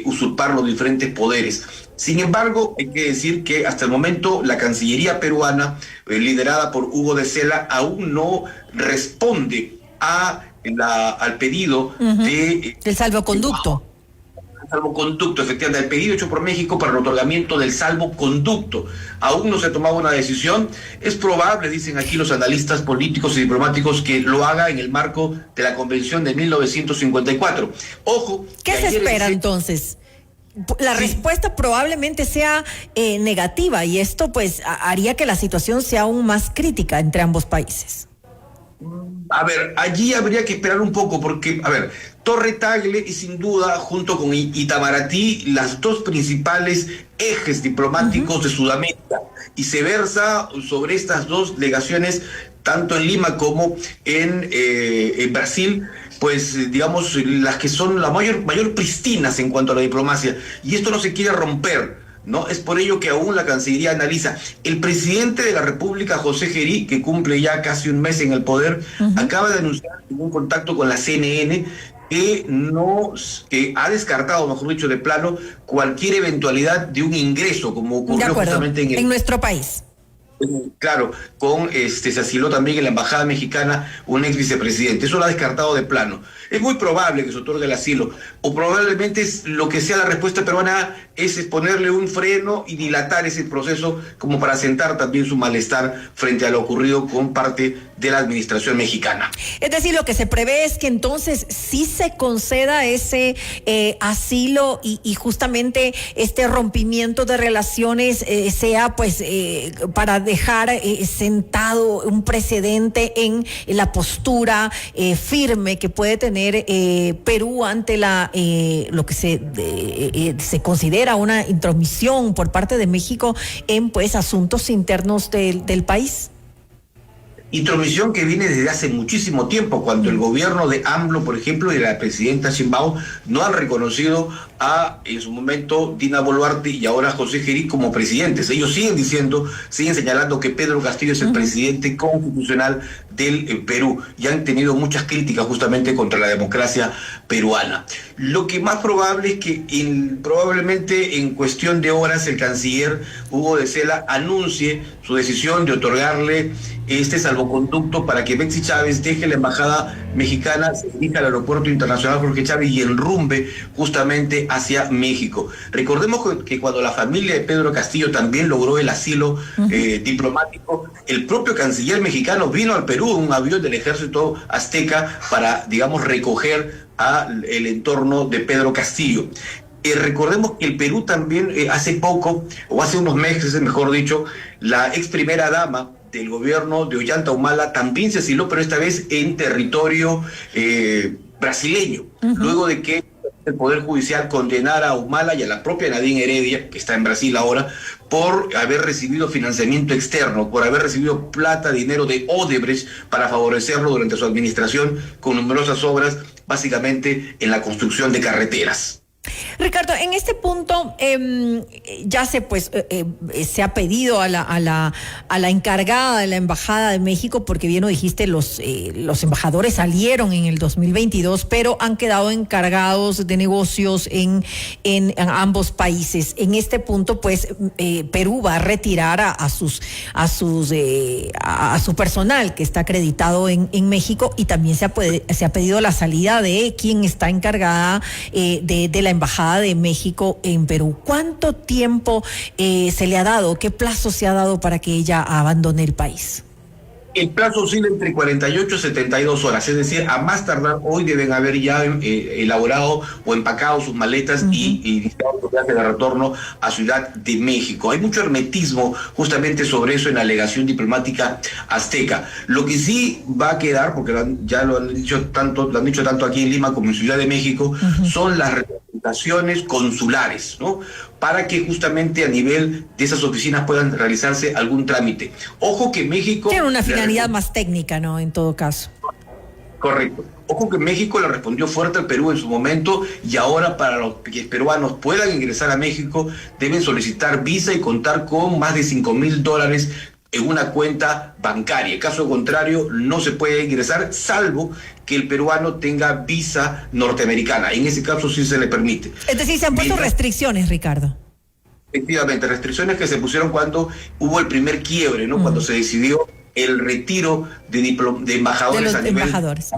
usurpar los diferentes poderes. Sin embargo, hay que decir que hasta el momento la Cancillería peruana, liderada por Hugo de Sela, aún no responde al pedido del salvoconducto. Salvoconducto, efectivamente, el pedido hecho por México para el otorgamiento del salvoconducto. Aún no se ha tomado una decisión. Es probable, dicen aquí los analistas políticos y diplomáticos, que lo haga en el marco de la Convención de 1954. Ojo. ¿Qué se espera entonces? La respuesta probablemente sea negativa, y esto pues haría que la situación sea aún más crítica entre ambos países. A ver, allí habría que esperar un poco porque, Torre Tagle y sin duda, junto con Itamaraty, las dos principales ejes diplomáticos de Sudamérica, y se versa sobre estas dos legaciones, tanto en Lima como en Brasil, pues digamos las que son la mayor pristinas en cuanto a la diplomacia, y esto no se quiere romper, ¿no? Es por ello que aún la Cancillería analiza. El presidente de la República, José Gerí, que cumple ya casi un mes en el poder, acaba de anunciar en un contacto con la CNN que ha descartado, mejor dicho, de plano, cualquier eventualidad de un ingreso, como ocurrió justamente en nuestro país. Claro, se asiló también en la embajada mexicana un ex vicepresidente. Eso lo ha descartado de plano. Es muy probable que se otorgue el asilo, o probablemente lo que sea la respuesta peruana es ponerle un freno y dilatar ese proceso como para asentar también su malestar frente a lo ocurrido con parte de la administración mexicana. Es decir, lo que se prevé es que entonces sí se conceda ese asilo y justamente este rompimiento de relaciones sea pues para dejar sentado un precedente en la postura firme que puede tener Perú ante lo que se considera una intromisión por parte de México en pues asuntos internos del país. Intromisión que viene desde hace muchísimo tiempo, cuando el gobierno de AMLO, por ejemplo, y la presidenta Sheinbaum no han reconocido en su momento, Dina Boluarte y ahora José Gerí como presidentes. Ellos siguen señalando que Pedro Castillo es el presidente constitucional del Perú, y han tenido muchas críticas justamente contra la democracia peruana. Lo que más probable es que probablemente en cuestión de horas el canciller Hugo de Sela anuncie su decisión de otorgarle este salvoconducto para que Betsy Chávez deje la embajada mexicana, se dirija al aeropuerto internacional Jorge Chávez y enrumbe justamente hacia México. Recordemos que cuando la familia de Pedro Castillo también logró el asilo diplomático, el propio canciller mexicano vino al Perú en un avión del ejército azteca para, digamos, recoger el entorno de Pedro Castillo. Recordemos que el Perú también hace poco, o hace unos meses mejor dicho, la ex primera dama del gobierno de Ollanta Humala también se asiló, pero esta vez en territorio brasileño, luego de que el Poder Judicial condenara a Humala y a la propia Nadine Heredia, que está en Brasil ahora, por haber recibido financiamiento externo, por haber recibido dinero de Odebrecht para favorecerlo durante su administración con numerosas obras, básicamente en la construcción de carreteras. Ricardo, en este punto ya se ha pedido a la encargada de la Embajada de México, porque bien lo dijiste, los embajadores salieron en el 2022, pero han quedado encargados de negocios en ambos países. En este punto, pues, Perú va a retirar a su personal que está acreditado en México, y también se ha pedido la salida de quien está encargada de la Embajada de México en Perú. ¿Cuánto tiempo se le ha dado? ¿Qué plazo se ha dado para que ella abandone el país? El plazo oscila entre 48 y 72 horas, es decir, a más tardar hoy deben haber ya elaborado o empacado sus maletas y iniciado su viaje de retorno a Ciudad de México. Hay mucho hermetismo justamente sobre eso en la legación diplomática azteca. Lo que sí va a quedar, porque ya lo han dicho tanto aquí en Lima como en Ciudad de México, son las representaciones consulares, ¿no? Para que justamente a nivel de esas oficinas puedan realizarse algún trámite. Ojo que México... Tiene una finalidad más técnica, ¿no? En todo caso. Correcto. Ojo que México le respondió fuerte al Perú en su momento, y ahora para los que peruanos puedan ingresar a México deben solicitar visa y contar con más de $5,000 en una cuenta bancaria. En caso contrario, no se puede ingresar, salvo que el peruano tenga visa norteamericana. En ese caso sí se le permite. Es decir, se han puesto restricciones, Ricardo. Efectivamente, restricciones que se pusieron cuando hubo el primer quiebre, ¿no? Cuando se decidió el retiro de embajadores a nivel... embajadores.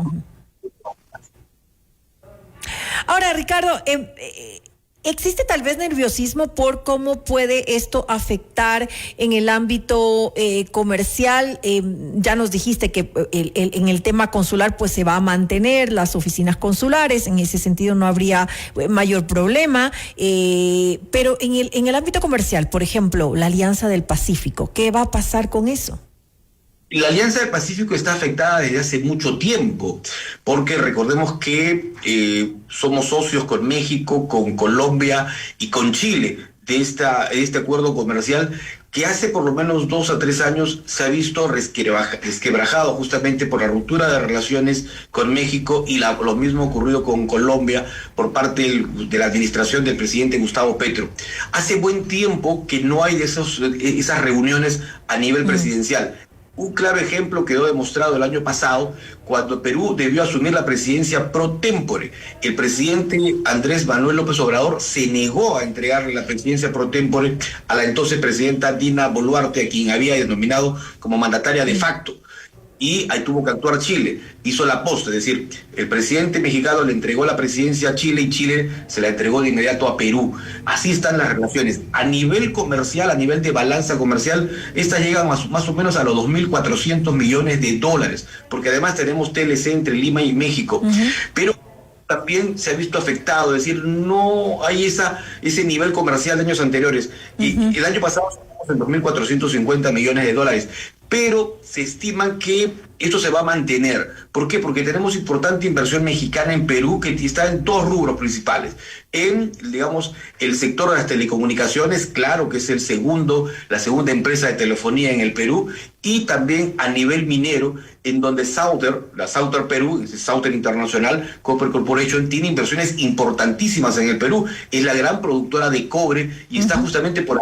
Ahora, Ricardo, ¿existe tal vez nerviosismo por cómo puede esto afectar en el ámbito comercial? Ya nos dijiste que en el tema consular pues se va a mantener las oficinas consulares, en ese sentido no habría mayor problema, pero en el ámbito comercial, por ejemplo, la Alianza del Pacífico, ¿qué va a pasar con eso? La Alianza del Pacífico está afectada desde hace mucho tiempo, porque recordemos que somos socios con México, con Colombia y con Chile de este acuerdo comercial que hace por lo menos 2 a 3 años se ha visto resquebrajado justamente por la ruptura de relaciones con México, y lo mismo ocurrido con Colombia por parte de la administración del presidente Gustavo Petro. Hace buen tiempo que no hay de esas reuniones a nivel presidencial. Un claro ejemplo quedó demostrado el año pasado cuando Perú debió asumir la presidencia pro tempore. El presidente Andrés Manuel López Obrador se negó a entregarle la presidencia pro tempore a la entonces presidenta Dina Boluarte, a quien había denominado como mandataria de facto. Y ahí tuvo que actuar Chile, hizo la posta, es decir, el presidente mexicano le entregó la presidencia a Chile y Chile se la entregó de inmediato a Perú. Así están las relaciones. A nivel comercial, a nivel de balanza comercial, estas llegan más o menos a los 2.400 millones de dólares, porque además tenemos TLC entre Lima y México. Pero también se ha visto afectado, es decir, no hay ese nivel comercial de años anteriores. Y el año pasado en 2.450 millones de dólares. Pero se estima que esto se va a mantener. ¿Por qué? Porque tenemos importante inversión mexicana en Perú que está en dos rubros principales. En, digamos, el sector de las telecomunicaciones, claro que es la segunda empresa de telefonía en el Perú, y también a nivel minero, en donde la Sauter Perú, Sauter Internacional Copper Corporation, tiene inversiones importantísimas en el Perú. Es la gran productora de cobre y está justamente por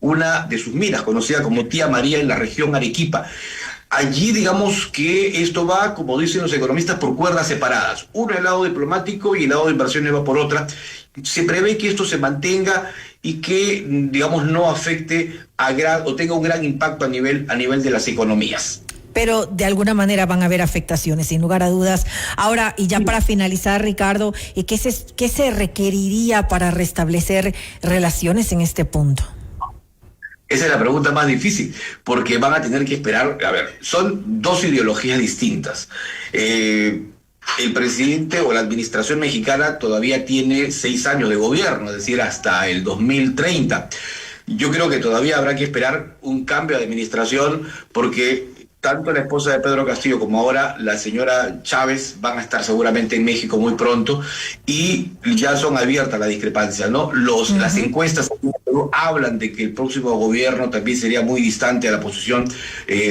una de sus minas, conocida como Tía María, en la región Arequipa. Allí, digamos que esto va, como dicen los economistas, por cuerdas separadas. Uno el lado diplomático y el lado de inversiones va por otra. Se prevé que esto se mantenga y que, digamos, no afecte o tenga un gran impacto a nivel de las economías. Pero de alguna manera van a haber afectaciones, sin lugar a dudas. Ahora, y ya para finalizar, Ricardo, ¿qué se requeriría para restablecer relaciones en este punto? Esa es la pregunta más difícil, porque van a tener que esperar. A ver, son dos ideologías distintas. El presidente o la administración mexicana todavía tiene 6 años de gobierno, es decir, hasta el 2030. Yo creo que todavía habrá que esperar un cambio de administración, porque tanto la esposa de Pedro Castillo como ahora la señora Chávez van a estar seguramente en México muy pronto y ya son abiertas las discrepancias, ¿no? Las encuestas hablan de que el próximo gobierno también sería muy distante a la posición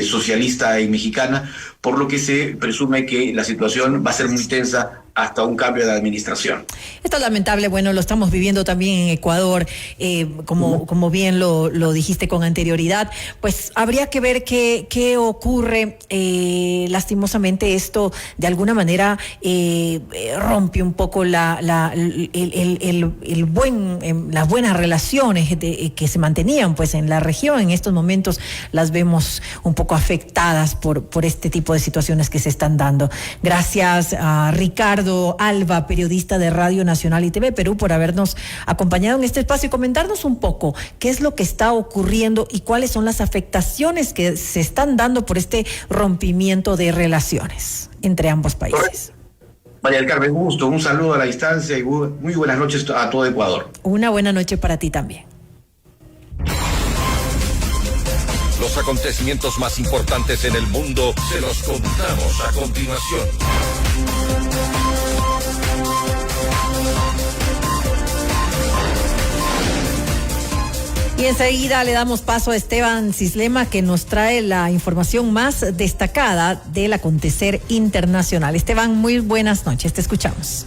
socialista y mexicana, por lo que se presume que la situación va a ser muy tensa hasta un cambio de administración. Esto es lamentable, bueno, lo estamos viviendo también en Ecuador, como bien lo dijiste con anterioridad, pues habría que ver qué ocurre. Lastimosamente esto de alguna manera rompe un poco las buenas relaciones que se mantenían pues en la región. En estos momentos las vemos un poco afectadas por este tipo de situaciones que se están dando. Gracias a Ricardo Alba, periodista de Radio Nacional y TV Perú, por habernos acompañado en este espacio y comentarnos un poco qué es lo que está ocurriendo y cuáles son las afectaciones que se están dando por este rompimiento de relaciones entre ambos países. María del Carmen, un gusto, un saludo a la distancia y muy buenas noches a todo Ecuador. Una buena noche para ti también. Los acontecimientos más importantes en el mundo se los contamos a continuación. Y enseguida le damos paso a Esteban Cislema, que nos trae la información más destacada del acontecer internacional. Esteban, muy buenas noches, te escuchamos.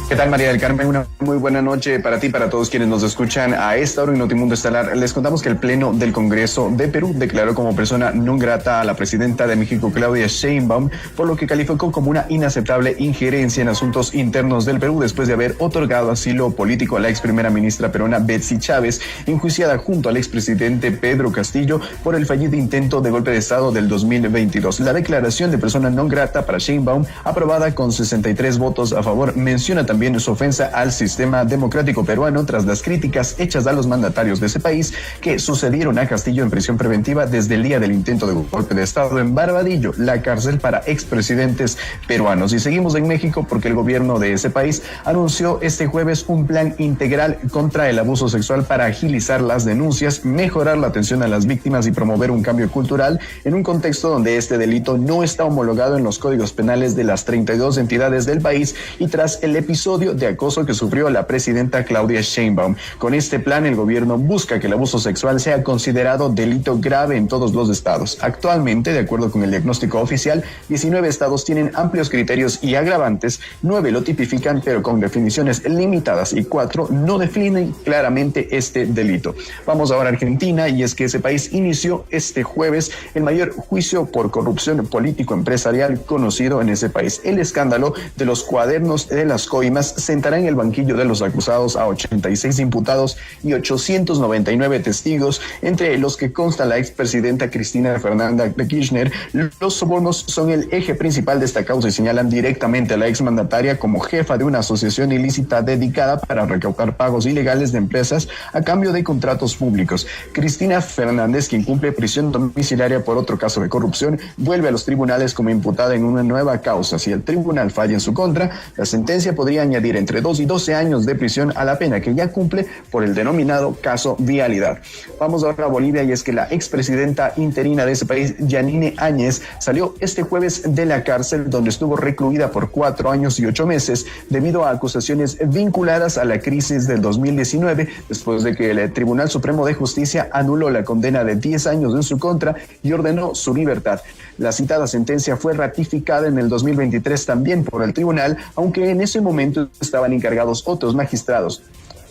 ¿Qué tal, María del Carmen? Una muy buena noche para ti, para todos quienes nos escuchan a esta hora en Notimundo Estelar. Les contamos que el Pleno del Congreso de Perú declaró como persona non grata a la presidenta de México, Claudia Sheinbaum, por lo que calificó como una inaceptable injerencia en asuntos internos del Perú después de haber otorgado asilo político a la ex primera ministra peruana Betsy Chávez, enjuiciada junto al expresidente Pedro Castillo por el fallido intento de golpe de Estado del 2022. La declaración de persona non grata para Sheinbaum, aprobada con 63 votos a favor, menciona también su ofensa al sistema democrático peruano tras las críticas hechas a los mandatarios de ese país que sucedieron a Castillo en prisión preventiva desde el día del intento de golpe de Estado en Barbadillo, la cárcel para expresidentes peruanos. Y seguimos en México porque el gobierno de ese país anunció este jueves un plan integral contra el abuso sexual para agilizar las denuncias, mejorar la atención a las víctimas y promover un cambio cultural en un contexto donde este delito no está homologado en los códigos penales de las 32 entidades del país y tras el episodio episodio de acoso que sufrió la presidenta Claudia Sheinbaum. Con este plan, el gobierno busca que el abuso sexual sea considerado delito grave en todos los estados. Actualmente, de acuerdo con el diagnóstico oficial, 19 estados tienen amplios criterios y agravantes, 9 lo tipifican pero con definiciones limitadas y 4 no definen claramente este delito. Vamos ahora a Argentina, y es que ese país inició este jueves el mayor juicio por corrupción político-empresarial conocido en ese país. El escándalo de los cuadernos de las coimas sentará en el banquillo de los acusados a 86 imputados y 899 testigos, entre los que consta la expresidenta Cristina Fernández de Kirchner. Los sobornos son el eje principal de esta causa y señalan directamente a la exmandataria como jefa de una asociación ilícita dedicada para recaudar pagos ilegales de empresas a cambio de contratos públicos. Cristina Fernández, quien cumple prisión domiciliaria por otro caso de corrupción, vuelve a los tribunales como imputada en una nueva causa. Si el tribunal falla en su contra, la sentencia podría añadir entre 2 y 12 años de prisión a la pena que ya cumple por el denominado caso Vialidad. Vamos ahora a Bolivia, y es que la expresidenta interina de ese país, Yanine Áñez, salió este jueves de la cárcel donde estuvo recluida por 4 años y 8 meses debido a acusaciones vinculadas a la crisis del 2019, después de que el Tribunal Supremo de Justicia anuló la condena de 10 años en su contra y ordenó su libertad. La citada sentencia fue ratificada en el 2023 también por el tribunal, aunque en ese momento estaban encargados otros magistrados,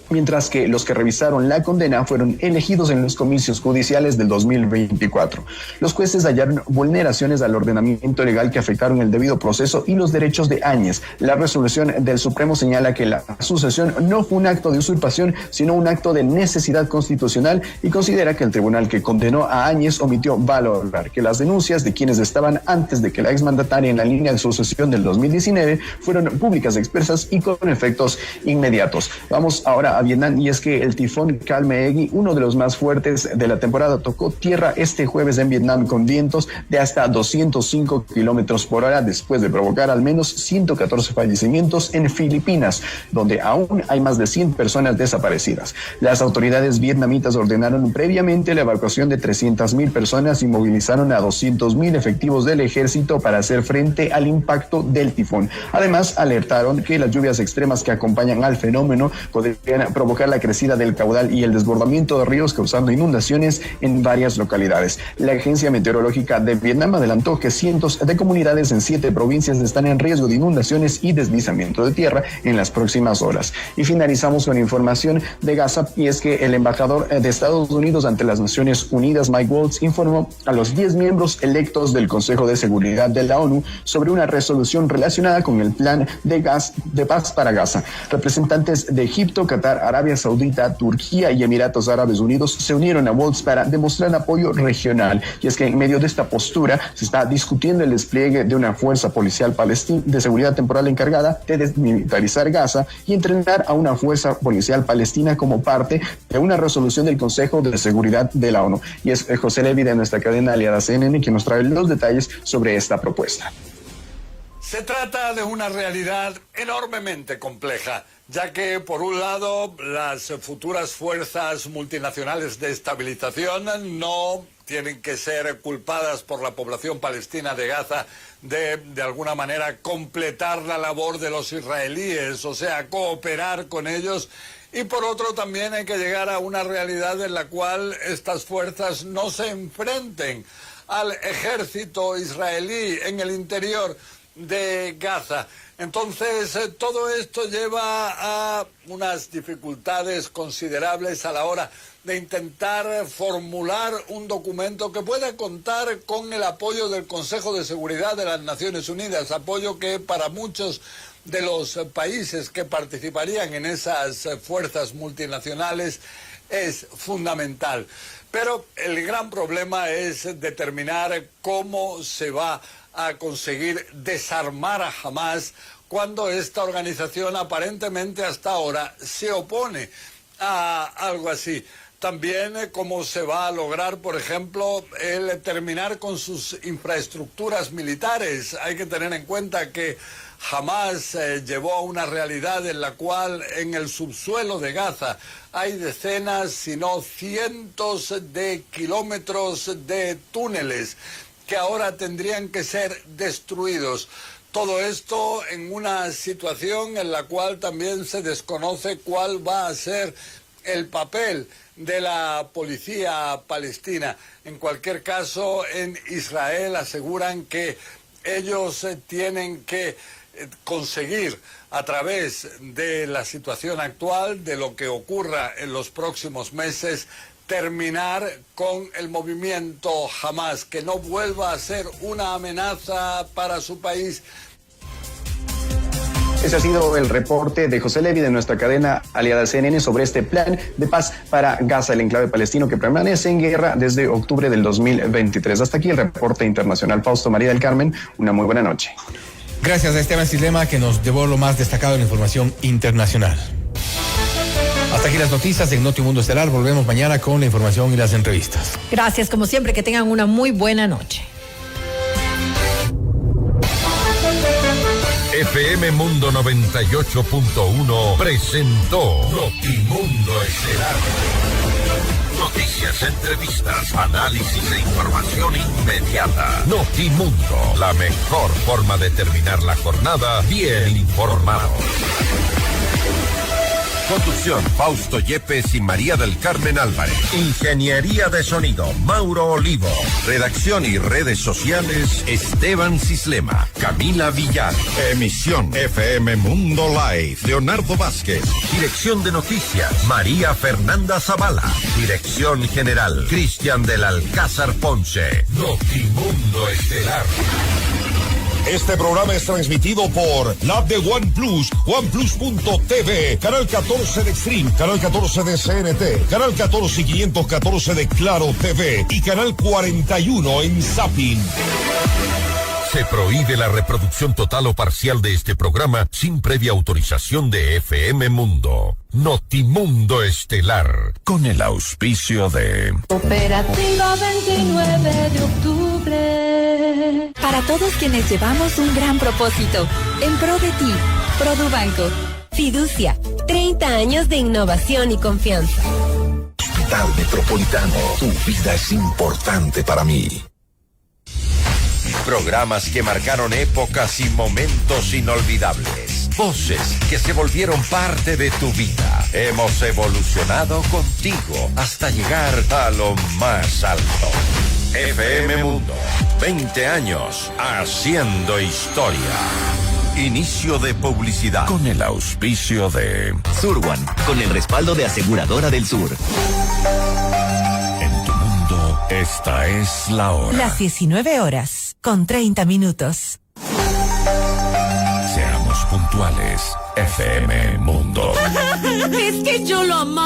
mientras que los que revisaron la condena fueron elegidos en los comicios judiciales del 2024. Los jueces hallaron vulneraciones al ordenamiento legal que afectaron el debido proceso y los derechos de Áñez. La resolución del Supremo señala que la sucesión no fue un acto de usurpación, sino un acto de necesidad constitucional, y considera que el tribunal que condenó a Áñez omitió valorar que las denuncias de quienes estaban antes de que la exmandataria en la línea de sucesión del 2019 fueron públicas, expresas y con efectos inmediatos. Vamos ahora a Vietnam, y es que el tifón Kalmeegyi, uno de los más fuertes de la temporada, tocó tierra este jueves en Vietnam con vientos de hasta 205 kilómetros por hora, después de provocar al menos 114 fallecimientos en Filipinas, donde aún hay más de 100 personas desaparecidas. Las autoridades vietnamitas ordenaron previamente la evacuación de 300,000 personas y movilizaron a 200,000 efectivos del ejército para hacer frente al impacto del tifón. Además, alertaron que las lluvias extremas que acompañan al fenómeno podrían provocar la crecida del caudal y el desbordamiento de ríos, causando inundaciones en varias localidades. La Agencia Meteorológica de Vietnam adelantó que cientos de comunidades en 7 provincias están en riesgo de inundaciones y deslizamiento de tierra en las próximas horas. Y finalizamos con información de Gaza, y es que el embajador de Estados Unidos ante las Naciones Unidas, Mike Waltz, informó a los 10 miembros electos del Consejo de Seguridad de la ONU sobre una resolución relacionada con el plan de paz para Gaza. Representantes de Egipto, Qatar, Arabia Saudita, Turquía y Emiratos Árabes Unidos se unieron a Waltz para demostrar apoyo regional. Y es que en medio de esta postura se está discutiendo el despliegue de una fuerza policial palestina de seguridad temporal encargada de desmilitarizar Gaza y entrenar a una fuerza policial palestina como parte de una resolución del Consejo de Seguridad de la ONU. Y es José Levi, de nuestra cadena aliada CNN, quien nos trae los detalles sobre esta propuesta. Se trata de una realidad enormemente compleja, ya que, por un lado, las futuras fuerzas multinacionales de estabilización no tienen que ser culpadas por la población palestina de Gaza de alguna manera completar la labor de los israelíes, o sea, cooperar con ellos. Y por otro, también hay que llegar a una realidad en la cual estas fuerzas no se enfrenten al ejército israelí en el interior de Gaza. Entonces, todo esto lleva a unas dificultades considerables a la hora de intentar formular un documento que pueda contar con el apoyo del Consejo de Seguridad de las Naciones Unidas, apoyo que para muchos de los países que participarían en esas fuerzas multinacionales es fundamental. Pero el gran problema es determinar cómo se va a conseguir desarmar a Hamás cuando esta organización aparentemente hasta ahora se opone a algo así. También cómo se va a lograr, por ejemplo, el terminar con sus infraestructuras militares. Hay que tener en cuenta que Hamás llevó a una realidad en la cual en el subsuelo de Gaza hay decenas, si no cientos de kilómetros de túneles que ahora tendrían que ser destruidos. Todo esto en una situación en la cual también se desconoce cuál va a ser el papel de la policía palestina. En cualquier caso, en Israel aseguran que ellos tienen que conseguir a través de la situación actual, de lo que ocurra en los próximos meses, terminar con el movimiento Hamas, que no vuelva a ser una amenaza para su país. Ese ha sido el reporte de José Levi de nuestra cadena aliada CNN sobre este plan de paz para Gaza, el enclave palestino que permanece en guerra desde octubre del 2023. Hasta aquí el reporte internacional. Fausto, María del Carmen, una muy buena noche. Gracias a Esteban Cislema, que nos llevó lo más destacado de la información internacional. Hasta aquí las noticias en Notimundo Estelar. Volvemos mañana con la información y las entrevistas. Gracias, como siempre, que tengan una muy buena noche. FM Mundo 98.1 presentó Notimundo Estelar. Noticias, entrevistas, análisis e información inmediata. Notimundo, la mejor forma de terminar la jornada bien informado. Conducción, Fausto Yepes y María del Carmen Álvarez. Ingeniería de sonido, Mauro Olivo. Redacción y redes sociales, Esteban Cislema, Camila Villar. Emisión FM Mundo Live, Leonardo Vázquez. Dirección de noticias, María Fernanda Zavala. Dirección general, Cristian del Alcázar Ponce. Notimundo Estelar. Este programa es transmitido por la app de OnePlus, OnePlus.tv, Canal 14 de Extreme, Canal 14 de CNT, Canal 14 y 514 de Claro TV y Canal 41 en Zapping. Se prohíbe la reproducción total o parcial de este programa sin previa autorización de FM Mundo. Notimundo Estelar, con el auspicio de Operativa 29 de octubre. Para todos quienes llevamos un gran propósito, en pro de ti, Produbanco. Fiducia, 30 años de innovación y confianza. Hospital Metropolitano, tu vida es importante para mí. Programas que marcaron épocas y momentos inolvidables. Voces que se volvieron parte de tu vida. Hemos evolucionado contigo hasta llegar a lo más alto. FM Mundo, 20 años haciendo historia. Inicio de publicidad con el auspicio de Surwan, con el respaldo de Aseguradora del Sur. En tu mundo, esta es la hora. Las 19:30. Seamos puntuales. FM Mundo. Es que yo lo amo.